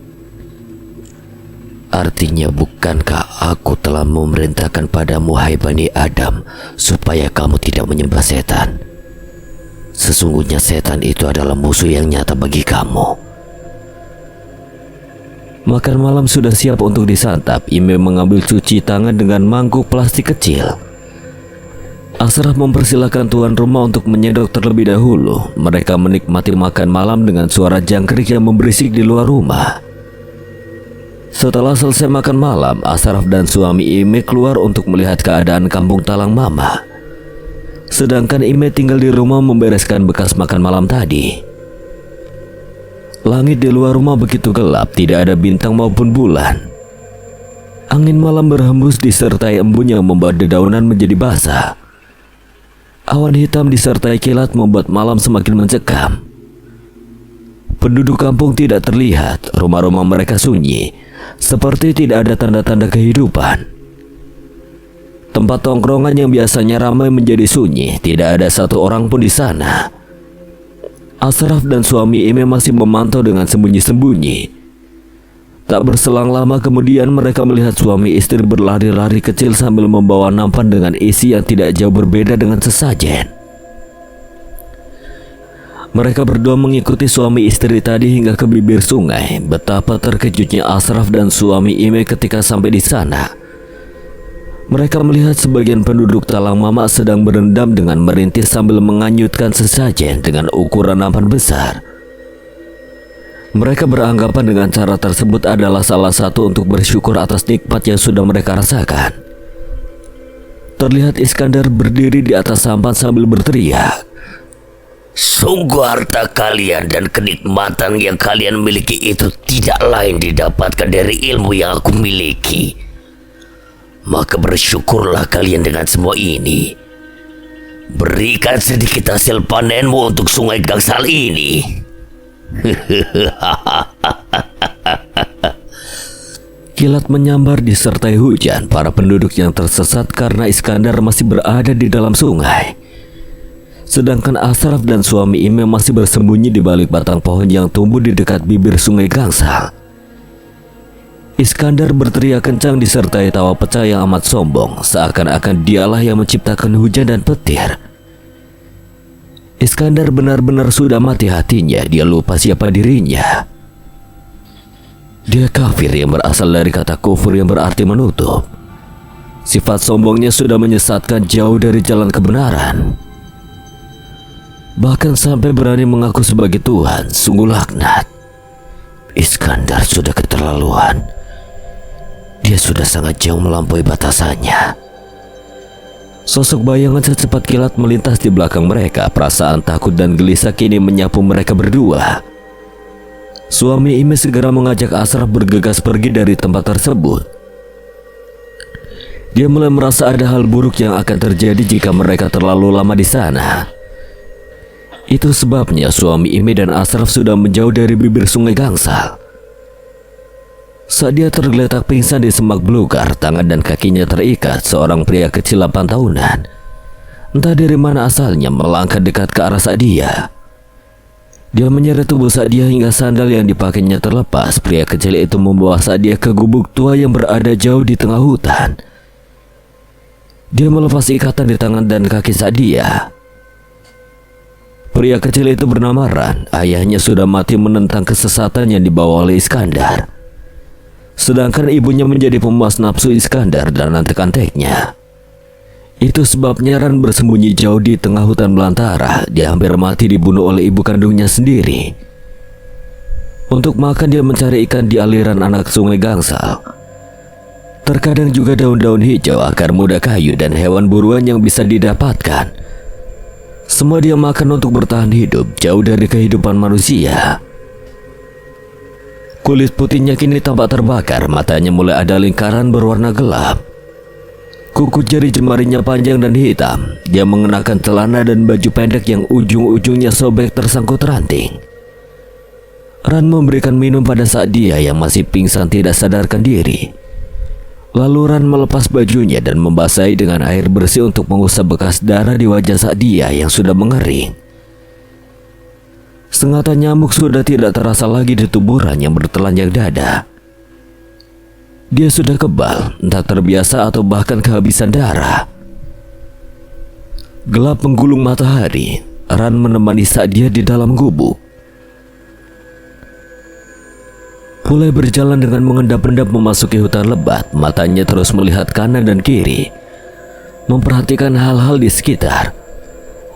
Speaker 3: Artinya, bukankah aku telah memerintahkan padamu hai Bani Adam supaya kamu tidak menyembah setan? Sesungguhnya setan itu adalah musuh yang nyata bagi kamu.
Speaker 1: Makan malam sudah siap untuk disantap. Ime mengambil cuci tangan dengan mangkuk plastik kecil. Ashraf mempersilahkan tuan rumah untuk menyendok terlebih dahulu. Mereka menikmati makan malam dengan suara jangkrik yang memberisik di luar rumah. Setelah selesai makan malam, Ashraf dan suami Ime keluar untuk melihat keadaan kampung Talang Mama. Sedangkan Ime tinggal di rumah membereskan bekas makan malam tadi. Langit di luar rumah begitu gelap, tidak ada bintang maupun bulan. Angin malam berhembus disertai embun yang membuat dedaunan menjadi basah. Awan hitam disertai kilat membuat malam semakin mencekam. Penduduk kampung tidak terlihat, rumah-rumah mereka sunyi, seperti tidak ada tanda-tanda kehidupan. Tempat tongkrongan yang biasanya ramai menjadi sunyi, tidak ada satu orang pun di sana. Ashraf dan suami Ime masih memantau dengan sembunyi-sembunyi. Tak berselang lama kemudian mereka melihat suami istri berlari-lari kecil sambil membawa nampan dengan isi yang tidak jauh berbeda dengan sesajen. Mereka berdua mengikuti suami istri tadi hingga ke bibir sungai. Betapa terkejutnya Ashraf dan suami Ime ketika sampai di sana. Mereka melihat sebagian penduduk Talang Mama sedang berendam dengan merintis sambil menganyutkan sesajen dengan ukuran nampan besar. Mereka beranggapan dengan cara tersebut adalah salah satu untuk bersyukur atas nikmat yang sudah mereka rasakan. Terlihat Iskandar berdiri di atas sampan sambil berteriak,
Speaker 3: Sungguh harta kalian dan kenikmatan yang kalian miliki itu tidak lain didapatkan dari ilmu yang aku miliki. Maka bersyukurlah kalian dengan semua ini. Berikan sedikit hasil panenmu untuk sungai Gangsal ini.
Speaker 1: Kilat menyambar disertai hujan. Para penduduk yang tersesat karena Iskandar masih berada di dalam sungai. Sedangkan Ashraf dan suami Ime masih bersembunyi di balik batang pohon yang tumbuh di dekat bibir sungai Gangsal. Iskandar berteriak kencang disertai tawa pecah yang amat sombong, seakan-akan dialah yang menciptakan hujan dan petir. Iskandar benar-benar sudah mati hatinya, dia lupa siapa dirinya. Dia kafir yang berasal dari kata kufur yang berarti menutup. Sifat sombongnya sudah menyesatkan jauh dari jalan kebenaran. Bahkan sampai berani mengaku sebagai Tuhan, sungguh laknat. Iskandar sudah keterlaluan. Dia sudah sangat jauh melampaui batasannya. Sosok bayangan secepat kilat melintas di belakang mereka. Perasaan takut dan gelisah kini menyapu mereka berdua. Suami Ime segera mengajak Ashraf bergegas pergi dari tempat tersebut. Dia mulai merasa ada hal buruk yang akan terjadi jika mereka terlalu lama di sana. Itu sebabnya suami Ime dan Ashraf sudah menjauh dari bibir sungai Gangsal. Saat dia tergeletak pingsan di semak belukar, tangan dan kakinya terikat, seorang pria kecil 8 tahunan, entah dari mana asalnya, melangkah dekat ke arah Sa'dia. Dia menyeret tubuh Sa'dia hingga sandal yang dipakainya terlepas. Pria kecil itu membawa Sa'dia ke gubuk tua yang berada jauh di tengah hutan. Dia melepas ikatan di tangan dan kaki Sa'dia. Pria kecil itu bernama Ran. Ayahnya sudah mati menentang kesesatan yang dibawa oleh Iskandar. Sedangkan ibunya menjadi pemuas nafsu Iskandar dan antek-anteknya. Itu sebabnya Ran bersembunyi jauh di tengah hutan belantara. Dia hampir mati dibunuh oleh ibu kandungnya sendiri. Untuk makan dia mencari ikan di aliran anak sungai Gangsal. Terkadang juga daun-daun hijau, akar muda kayu, dan hewan buruan yang bisa didapatkan. Semua dia makan untuk bertahan hidup jauh dari kehidupan manusia. Kulit putihnya kini tampak terbakar, matanya mulai ada lingkaran berwarna gelap. Kuku jari jemarinya panjang dan hitam. Dia mengenakan celana dan baju pendek yang ujung-ujungnya sobek tersangkut ranting. Ran memberikan minum pada Sa'dia yang masih pingsan tidak sadarkan diri. Lalu Ran melepas bajunya dan membasahi dengan air bersih untuk mengusap bekas darah di wajah Sa'dia yang sudah mengering. Sengatan nyamuk sudah tidak terasa lagi di tubuh Ran yang bertelanjang dada. Dia sudah kebal, entah terbiasa atau bahkan kehabisan darah. Gelap menggulung matahari. Ran menemani Sa'dia di dalam gubuk. Mulai berjalan dengan mengendap-endap memasuki hutan lebat. Matanya terus melihat kanan dan kiri, memperhatikan hal-hal di sekitar.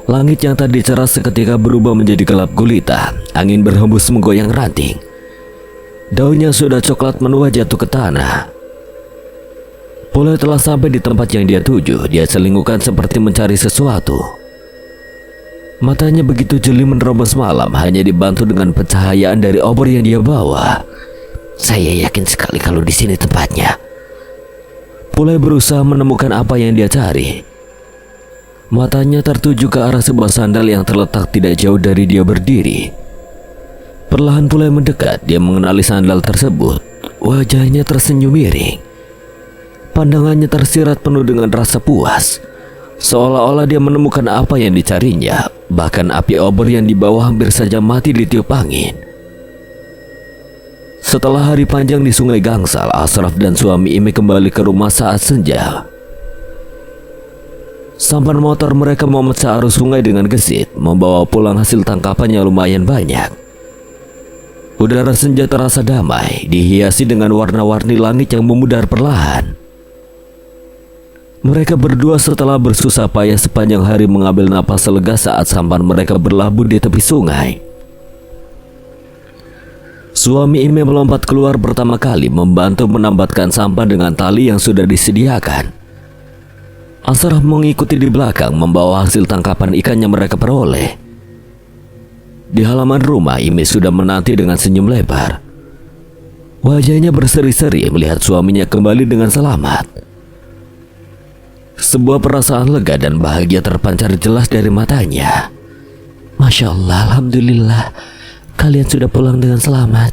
Speaker 1: Langit yang tadi cerah seketika berubah menjadi gelap gulita. Angin berhembus menggoyang ranting. Daun yang sudah coklat menua jatuh ke tanah. Mulai telah sampai di tempat yang dia tuju. Dia selingkuhkan seperti mencari sesuatu. Matanya begitu jeli menerobos malam hanya dibantu dengan pencahayaan dari obor yang dia bawa.
Speaker 3: Saya yakin sekali kalau di sini tempatnya.
Speaker 1: Pulai berusaha menemukan apa yang dia cari. Matanya tertuju ke arah sebuah sandal yang terletak tidak jauh dari dia berdiri. Perlahan Pulai mendekat, dia mengenali sandal tersebut. Wajahnya tersenyum miring. Pandangannya tersirat penuh dengan rasa puas. Seolah-olah dia menemukan apa yang dicarinya. Bahkan api obor yang dibawa hampir saja mati ditiup angin. Setelah hari panjang di Sungai Gangsal, Ashraf dan suami Ime kembali ke rumah saat senja. Sampan motor mereka memecah arus sungai dengan gesit, membawa pulang hasil tangkapan yang lumayan banyak. Udara senja terasa damai, dihiasi dengan warna-warni langit yang memudar perlahan. Mereka berdua setelah bersusah payah sepanjang hari mengambil napas lega saat sampan mereka berlabuh di tepi sungai. Suami Ime melompat keluar pertama kali membantu menambatkan sampan dengan tali yang sudah disediakan. Ashraf mengikuti di belakang membawa hasil tangkapan ikan yang mereka peroleh. Di halaman rumah, Ime sudah menanti dengan senyum lebar. Wajahnya berseri-seri melihat suaminya kembali dengan selamat. Sebuah perasaan lega dan bahagia terpancar jelas dari matanya.
Speaker 2: Masya Allah, Alhamdulillah, kalian sudah pulang dengan selamat,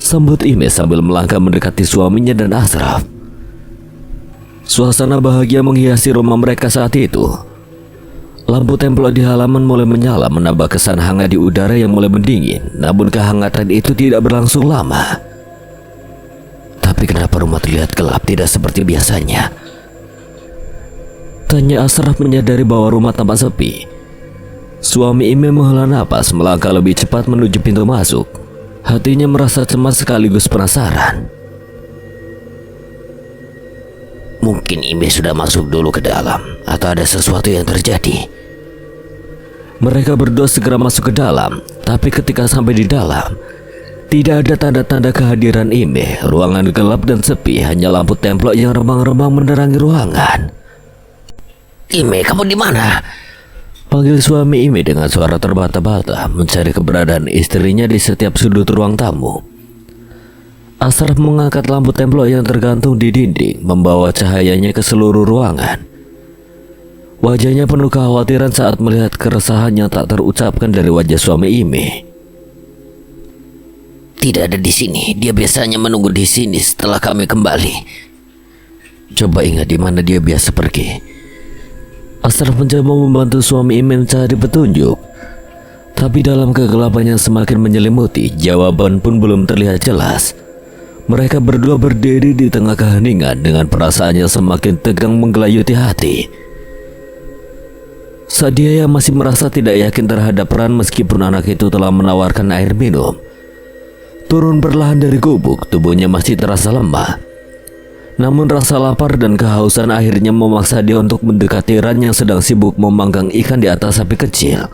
Speaker 1: sambut Ime sambil melangkah mendekati suaminya dan Ashraf. Suasana bahagia menghiasi rumah mereka saat itu. Lampu templok di halaman mulai menyala menambah kesan hangat di udara yang mulai mendingin. Namun kehangatan itu tidak berlangsung lama.
Speaker 3: Tapi kenapa rumah terlihat gelap, tidak seperti biasanya?
Speaker 1: Tanya Ashraf menyadari bahwa rumah tampak sepi. Suami Ime menghela napas melangkah lebih cepat menuju pintu masuk. Hatinya merasa cemas sekaligus penasaran.
Speaker 3: Mungkin Ime sudah masuk dulu ke dalam, atau ada sesuatu yang terjadi.
Speaker 1: Mereka berdua segera masuk ke dalam, tapi ketika sampai di dalam, tidak ada tanda-tanda kehadiran Ime. Ruangan gelap dan sepi, hanya lampu templok yang remang-remang menerangi ruangan.
Speaker 3: Ime, kamu di mana?
Speaker 1: Panggil suami Ime dengan suara terbata-bata, mencari keberadaan istrinya di setiap sudut ruang tamu. Ashraf mengangkat lampu templok yang tergantung di dinding, membawa cahayanya ke seluruh ruangan. Wajahnya penuh kekhawatiran saat melihat keresahan yang tak terucapkan dari wajah suami Ime.
Speaker 3: Tidak ada di sini. Dia biasanya menunggu di sini setelah kami kembali.
Speaker 1: Coba ingat di mana dia biasa pergi. Ashraf mencoba membantu suami Ime mencari petunjuk. Tapi dalam kegelapan yang semakin menyelimuti, jawaban pun belum terlihat jelas. Mereka berdua berdiri di tengah keheningan dengan perasaan yang semakin tegang menggelayuti hati. Sadia yang masih merasa tidak yakin terhadap Ran meskipun anak itu telah menawarkan air minum. Turun perlahan dari gubuk, tubuhnya masih terasa lemah. Namun rasa lapar dan kehausan akhirnya memaksa dia untuk mendekati Ran yang sedang sibuk memanggang ikan di atas api kecil.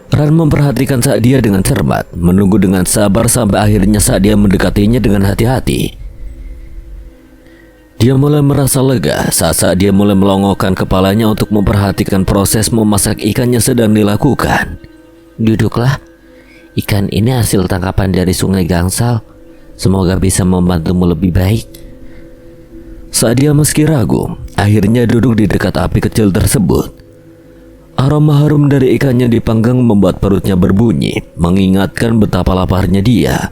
Speaker 1: Ran memperhatikan Sadia dengan cermat, menunggu dengan sabar sampai akhirnya Sadia mendekatinya dengan hati-hati. Dia mulai merasa lega saat Sadia mulai melongokkan kepalanya untuk memperhatikan proses memasak ikan yang sedang dilakukan.
Speaker 2: Duduklah, ikan ini hasil tangkapan dari Sungai Gangsal. Semoga bisa membantumu lebih baik.
Speaker 1: Sadia meski ragu, akhirnya duduk di dekat api kecil tersebut. Aroma harum dari ikannya dipanggang membuat perutnya berbunyi, mengingatkan betapa laparnya dia.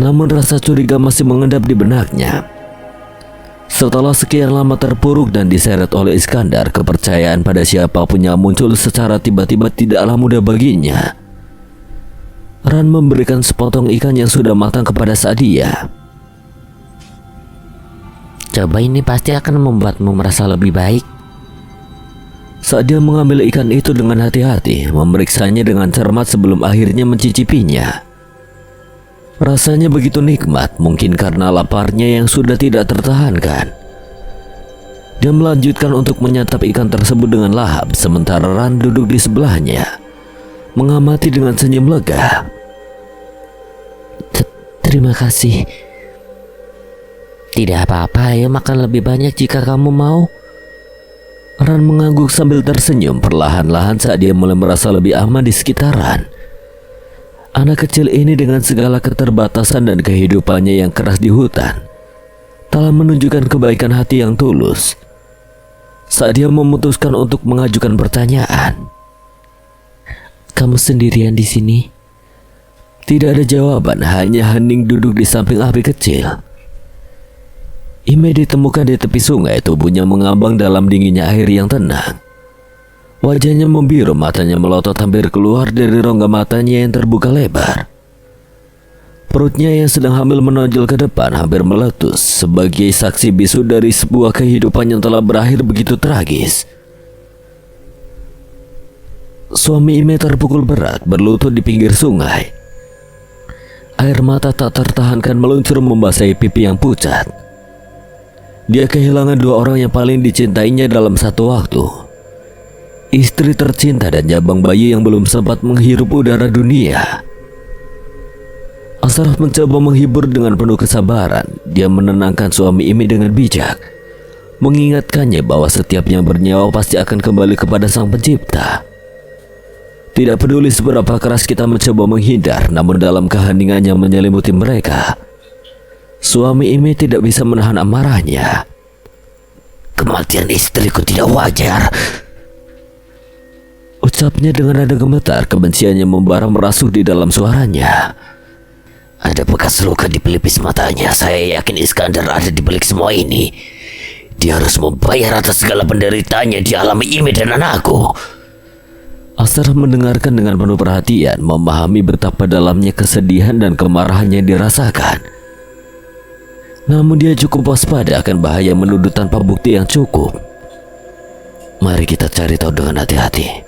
Speaker 1: Namun rasa curiga masih mengendap di benaknya. Setelah sekian lama terpuruk dan diseret oleh Iskandar, kepercayaan pada siapapun yang muncul secara tiba-tiba tidaklah mudah baginya. Ran memberikan sepotong ikan yang sudah matang kepada Sadia.
Speaker 2: Coba, ini pasti akan membuatmu merasa lebih baik.
Speaker 1: Sadia mengambil ikan itu dengan hati-hati, memeriksanya dengan cermat sebelum akhirnya mencicipinya. Rasanya begitu nikmat, mungkin karena laparnya yang sudah tidak tertahankan. Dia melanjutkan untuk menyantap ikan tersebut dengan lahap, sementara Ran duduk di sebelahnya, mengamati dengan senyum lega.
Speaker 2: Terima kasih. Tidak apa-apa, ayo makan lebih banyak jika kamu mau.
Speaker 1: Ran mengangguk sambil tersenyum perlahan-lahan saat dia mulai merasa lebih aman di sekitaran. Anak kecil ini dengan segala keterbatasan dan kehidupannya yang keras di hutan telah menunjukkan kebaikan hati yang tulus. Saat dia memutuskan untuk mengajukan pertanyaan,
Speaker 2: "Kamu sendirian di sini?"
Speaker 1: tidak ada jawaban, hanya hening duduk di samping api kecil. Ime ditemukan di tepi sungai, tubuhnya mengambang dalam dinginnya air yang tenang. Wajahnya membiru, matanya melotot hampir keluar dari rongga matanya yang terbuka lebar. Perutnya yang sedang hamil menonjol ke depan hampir meletus sebagai saksi bisu dari sebuah kehidupan yang telah berakhir begitu tragis. Suami Ime terpukul berat, berlutut di pinggir sungai. Air mata tak tertahankan meluncur membasahi pipi yang pucat. Dia kehilangan dua orang yang paling dicintainya dalam satu waktu. Istri tercinta dan jabang bayi yang belum sempat menghirup udara dunia. Asraf mencoba menghibur dengan penuh kesabaran. Dia menenangkan suami Imi dengan bijak, mengingatkannya bahwa setiap yang bernyawa pasti akan kembali kepada Sang Pencipta. Tidak peduli seberapa keras kita mencoba menghindar, namun dalam keheningan yang menyelimuti mereka, suami Imi tidak bisa menahan amarahnya.
Speaker 3: Kematian istriku tidak wajar,
Speaker 1: ucapnya dengan nada gemetar. Kebenciannya membara merasuk di dalam suaranya.
Speaker 3: Ada bekas luka di pelipis matanya. Saya yakin Iskandar ada di balik semua ini. Dia harus membayar atas segala penderitaannya dialami Imi dan anakku.
Speaker 1: Asraf mendengarkan dengan penuh perhatian, memahami betapa dalamnya kesedihan dan kemarahan yang dirasakan. Namun dia cukup waspada akan bahaya menuduh tanpa bukti yang cukup. Mari kita cari tahu dengan hati-hati.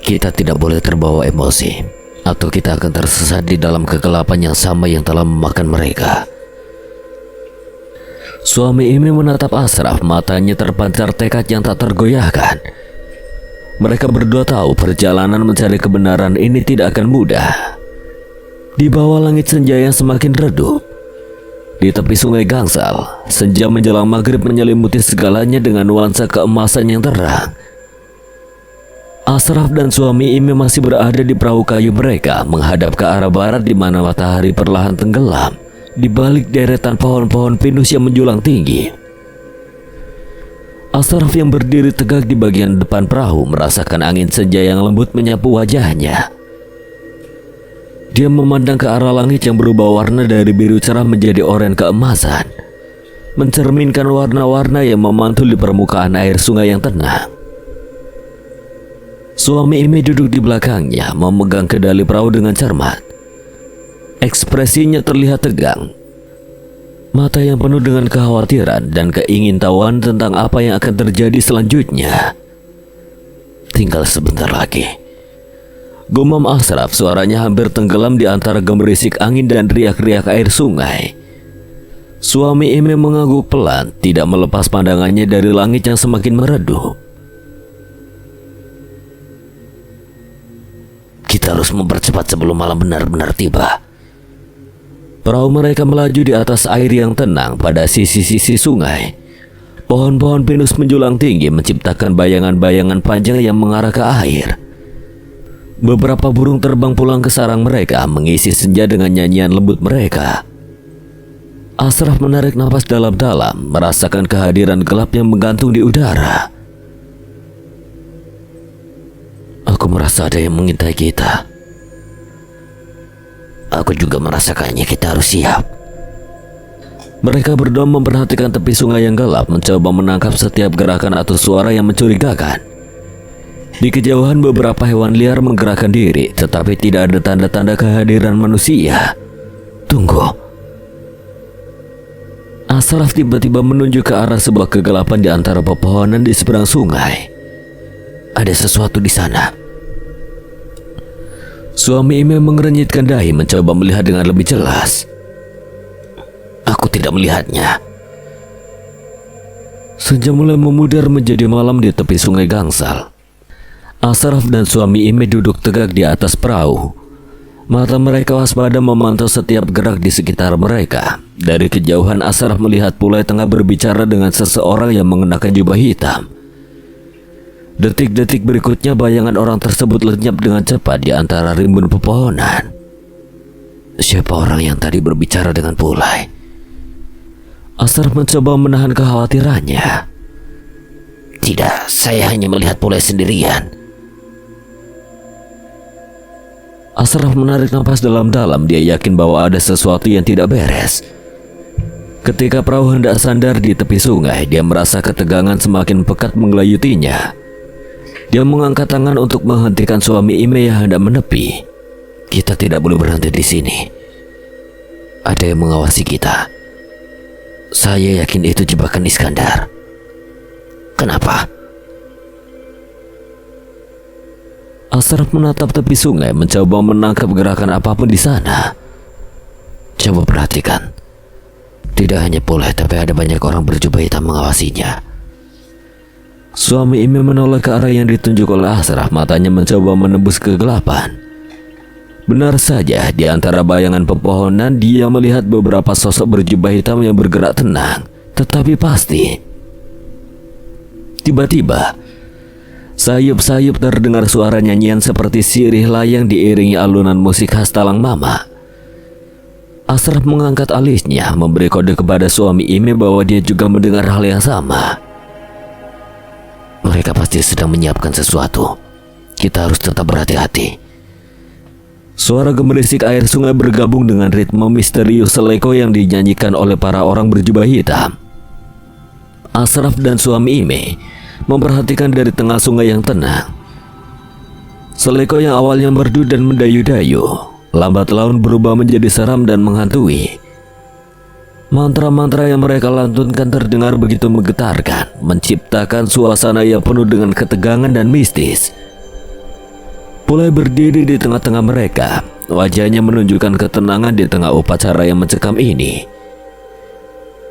Speaker 1: Kita tidak boleh terbawa emosi, atau kita akan tersesat di dalam kegelapan yang sama yang telah memakan mereka. Suami Imi menatap Asraf, matanya terpancar tekad yang tak tergoyahkan. Mereka berdua tahu perjalanan mencari kebenaran ini tidak akan mudah. Di bawah langit senja yang semakin redup, di tepi sungai Gangsal, senja menjelang maghrib menyelimuti segalanya dengan nuansa keemasan yang terang. Asraf dan suami Imi masih berada di perahu kayu mereka, menghadap ke arah barat di mana matahari perlahan tenggelam di balik deretan pohon-pohon pinus yang menjulang tinggi. Asraf yang berdiri tegak di bagian depan perahu merasakan angin senja yang lembut menyapu wajahnya. Dia memandang ke arah langit yang berubah warna dari biru cerah menjadi oranye keemasan, mencerminkan warna-warna yang memantul di permukaan air sungai yang tenang. Suami Imi duduk di belakangnya, memegang kendali perahu dengan cermat. Ekspresinya terlihat tegang, mata yang penuh dengan kekhawatiran dan keingintahuan tentang apa yang akan terjadi selanjutnya. Tinggal sebentar lagi, gumam Asraf, suaranya hampir tenggelam di antara gemerisik angin dan riak-riak air sungai. Suami Imi mengangguk pelan, tidak melepas pandangannya dari langit yang semakin meredup.
Speaker 3: Kita harus mempercepat sebelum malam benar-benar tiba.
Speaker 1: Perahu mereka melaju di atas air yang tenang pada sisi-sisi sungai. Pohon-pohon pinus menjulang tinggi menciptakan bayangan-bayangan panjang yang mengarah ke air. Beberapa burung terbang pulang ke sarang mereka, mengisi senja dengan nyanyian lembut mereka. Asraf menarik napas dalam-dalam, merasakan kehadiran gelap yang menggantung di udara. Aku merasa ada yang mengintai kita.
Speaker 3: Aku juga merasakannya, kita harus siap.
Speaker 1: Mereka berdua memperhatikan tepi sungai yang gelap, mencoba menangkap setiap gerakan atau suara yang mencurigakan. Di kejauhan beberapa hewan liar menggerakkan diri, tetapi tidak ada tanda-tanda kehadiran manusia. Tunggu. Asraf tiba-tiba menunjuk ke arah sebuah kegelapan di antara pepohonan di seberang sungai. Ada sesuatu di sana. Suami Ime mengerenyitkan dahi, mencoba melihat dengan lebih jelas.
Speaker 3: Aku tidak melihatnya.
Speaker 1: Senja mulai memudar menjadi malam di tepi sungai Gangsal. Asraf dan suami Ime duduk tegak di atas perahu. Mata mereka waspada memantau setiap gerak di sekitar mereka. Dari kejauhan Asraf melihat Pulai tengah berbicara dengan seseorang yang mengenakan jubah hitam Detik-detik berikutnya bayangan orang tersebut lenyap dengan cepat di antara rimbun pepohonan. Siapa orang yang tadi berbicara dengan Pulai? Asraf mencoba menahan kekhawatirannya.
Speaker 3: Tidak, saya hanya melihat Pulai sendirian.
Speaker 1: Asraf menarik nafas dalam-dalam. Dia yakin bahwa ada sesuatu yang tidak beres. Ketika perahu hendak sandar di tepi sungai, dia merasa ketegangan semakin pekat menggelayutinya. Dia mengangkat tangan untuk menghentikan suami Ime yang hendak menepi. Kita tidak boleh berhenti di sini. Ada yang mengawasi kita. Saya yakin itu jebakan Iskandar.
Speaker 3: Kenapa?
Speaker 1: Asraf menatap tepi sungai, mencoba menangkap gerakan apapun di sana. Coba perhatikan. Tidak hanya Pulai, tapi ada banyak orang berjubah hitam mengawasinya. Suami Ime menoleh ke arah yang ditunjuk oleh Asraf. Matanya mencoba menembus kegelapan. Benar saja, di antara bayangan pepohonan dia melihat beberapa sosok berjubah hitam yang bergerak tenang, tetapi pasti. Tiba-tiba, sayup-sayup terdengar suara nyanyian seperti sirih layang diiringi alunan musik khas Talang Mama. Asraf mengangkat alisnya, memberi kode kepada suami Ime bahwa dia juga mendengar hal yang sama. Mereka pasti sedang menyiapkan sesuatu. Kita harus tetap berhati-hati. Suara gemerisik air sungai bergabung dengan ritme misterius seleko yang dinyanyikan oleh para orang berjubah hitam. Asraf dan suami Ime memperhatikan dari tengah sungai yang tenang. Seleko yang awalnya merdu dan mendayu-dayu, lambat laun berubah menjadi seram dan menghantui. Mantra-mantra yang mereka lantunkan terdengar begitu menggetarkan, menciptakan suasana yang penuh dengan ketegangan dan mistis. Pulai berdiri di tengah-tengah mereka, wajahnya menunjukkan ketenangan di tengah upacara yang mencekam ini.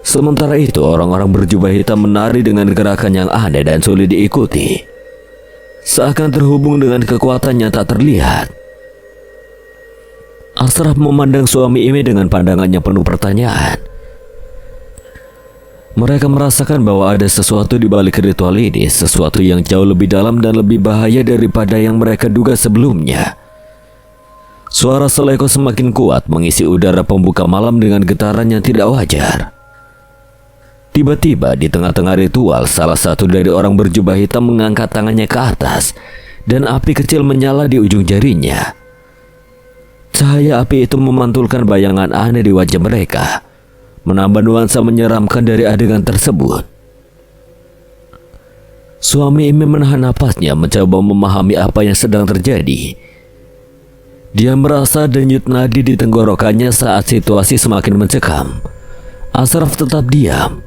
Speaker 1: Sementara itu, orang-orang berjubah hitam menari dengan gerakan yang aneh dan sulit diikuti, seakan terhubung dengan kekuatan yang tak terlihat. Asraf memandang suami Ime dengan pandangannya penuh pertanyaan. Mereka merasakan bahwa ada sesuatu di balik ritual ini, sesuatu yang jauh lebih dalam dan lebih bahaya daripada yang mereka duga sebelumnya. Suara seleko semakin kuat mengisi udara pembuka malam dengan getaran yang tidak wajar. Tiba-tiba di tengah-tengah ritual, salah satu dari orang berjubah hitam mengangkat tangannya ke atas dan api kecil menyala di ujung jarinya. Cahaya api itu memantulkan bayangan aneh di wajah mereka, menambah nuansa menyeramkan dari adegan tersebut. Suami Ime menahan napasnya, mencoba memahami apa yang sedang terjadi. Dia merasa denyut nadi di tenggorokannya saat situasi semakin mencekam. Asraf tetap diam.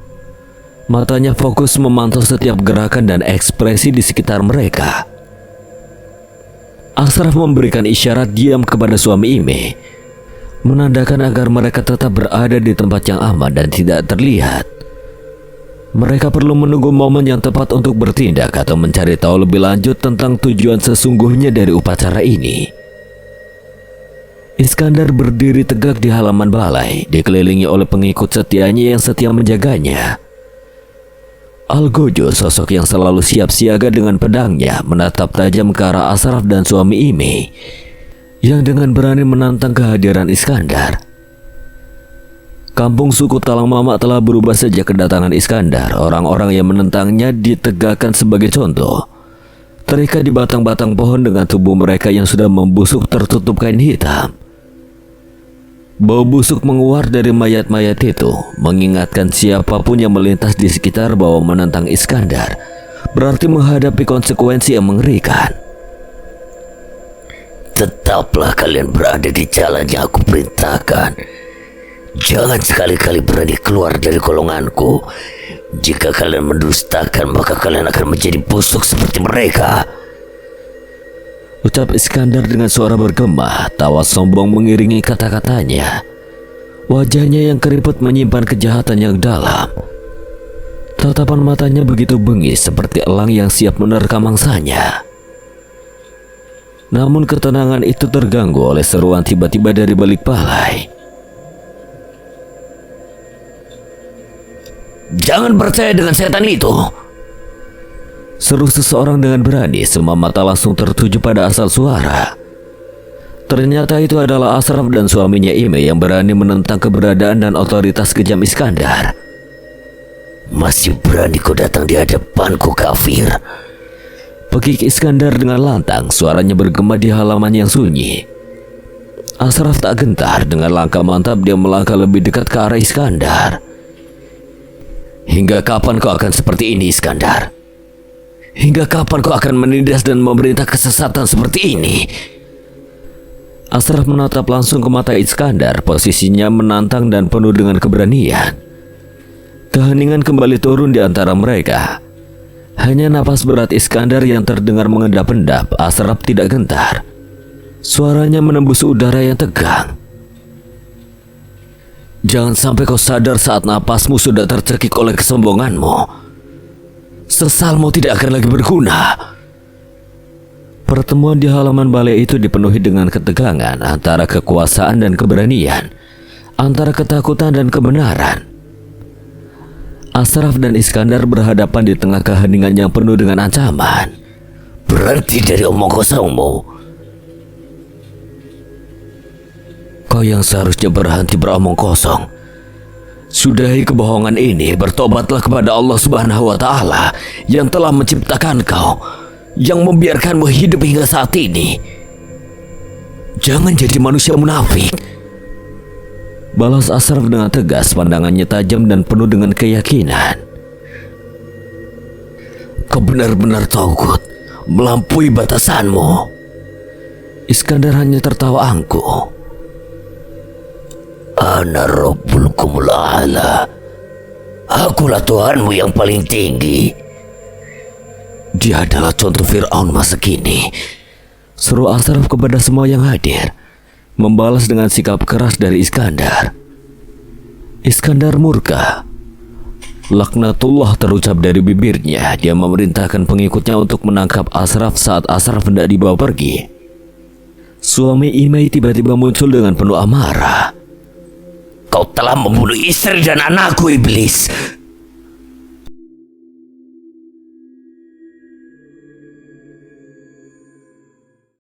Speaker 1: Matanya fokus memantau setiap gerakan dan ekspresi di sekitar mereka. Asraf memberikan isyarat diam kepada suami Ime, menandakan agar mereka tetap berada di tempat yang aman dan tidak terlihat. Mereka perlu menunggu momen yang tepat untuk bertindak atau mencari tahu lebih lanjut tentang tujuan sesungguhnya dari upacara ini. Iskandar berdiri tegak di halaman balai, dikelilingi oleh pengikut setianya yang setia menjaganya. Algojo, sosok yang selalu siap siaga dengan pedangnya, menatap tajam ke arah Asraf dan suami Ime yang dengan berani menantang kehadiran Iskandar. Kampung suku Talang Mama telah berubah sejak kedatangan Iskandar. Orang-orang yang menentangnya ditegakkan sebagai contoh, terikat di batang-batang pohon dengan tubuh mereka yang sudah membusuk tertutup kain hitam. Bau busuk menguar dari mayat-mayat itu, mengingatkan siapapun yang melintas di sekitar bahwa menentang Iskandar berarti menghadapi konsekuensi yang mengerikan.
Speaker 3: Tetaplah kalian berada di jalan yang aku perintahkan. Jangan sekali-kali berani keluar dari golonganku. Jika kalian mendustakan, maka kalian akan menjadi busuk seperti mereka,
Speaker 1: ucap Iskandar dengan suara bergema. Tawa sombong mengiringi kata-katanya. Wajahnya yang keriput menyimpan kejahatan yang dalam. Tatapan matanya begitu bengis seperti elang yang siap menerkam mangsanya. Namun ketenangan itu terganggu oleh seruan tiba-tiba dari balik balai.
Speaker 3: Jangan percaya dengan setan itu.
Speaker 1: Seru seseorang dengan berani, semua mata langsung tertuju pada asal suara. Ternyata itu adalah Ashraf dan suaminya Ime yang berani menentang keberadaan dan otoritas kejam Iskandar.
Speaker 3: Masih berani kau datang di hadapanku, kafir?
Speaker 1: Pekik Iskandar dengan lantang, suaranya bergema di halaman yang sunyi. Ashraf tak gentar, dengan langkah mantap dia melangkah lebih dekat ke arah Iskandar. Hingga kapan kau akan seperti ini, Iskandar? Hingga kapan kau akan menindas dan memerintah kesesatan seperti ini? Ashraf menatap langsung ke mata Iskandar, posisinya menantang dan penuh dengan keberanian. Keheningan kembali turun di antara mereka. Hanya napas berat Iskandar yang terdengar mengendap-endap. Ashraf tidak gentar. Suaranya menembus udara yang tegang. Jangan sampai kau sadar saat napasmu sudah tercekik oleh kesombonganmu. Sesalmu tidak akan lagi berguna. Pertemuan di halaman balai itu dipenuhi dengan ketegangan antara kekuasaan dan keberanian, antara ketakutan dan kebenaran. Ashraf dan Iskandar berhadapan di tengah keheningan yang penuh dengan ancaman.
Speaker 3: Berhenti dari omong kosongmu.
Speaker 1: Kau yang seharusnya berhenti beromong kosong. Sudahi kebohongan ini, bertobatlah kepada Allah Subhanahu wa Ta'ala yang telah menciptakan kau, yang membiarkanmu hidup hingga saat ini. Jangan jadi manusia munafik. Balas Ashraf dengan tegas, pandangannya tajam dan penuh dengan keyakinan.
Speaker 3: Kau benar-benar tauhid, melampaui batasanmu.
Speaker 1: Iskandar hanya tertawa angkuh.
Speaker 3: Ana Rabbul A'la. Akulah Tuhanmu yang paling tinggi.
Speaker 1: Dia adalah contoh Fir'aun masa kini. Seru Ashraf kepada semua yang hadir, membalas dengan sikap keras dari Iskandar. Iskandar murka. Laknatullah terucap dari bibirnya. Dia memerintahkan pengikutnya untuk menangkap Ashraf saat Ashraf hendak dibawa pergi. Suami Imai tiba-tiba muncul dengan penuh amarah.
Speaker 3: Kau telah membunuh istri dan anakku, iblis.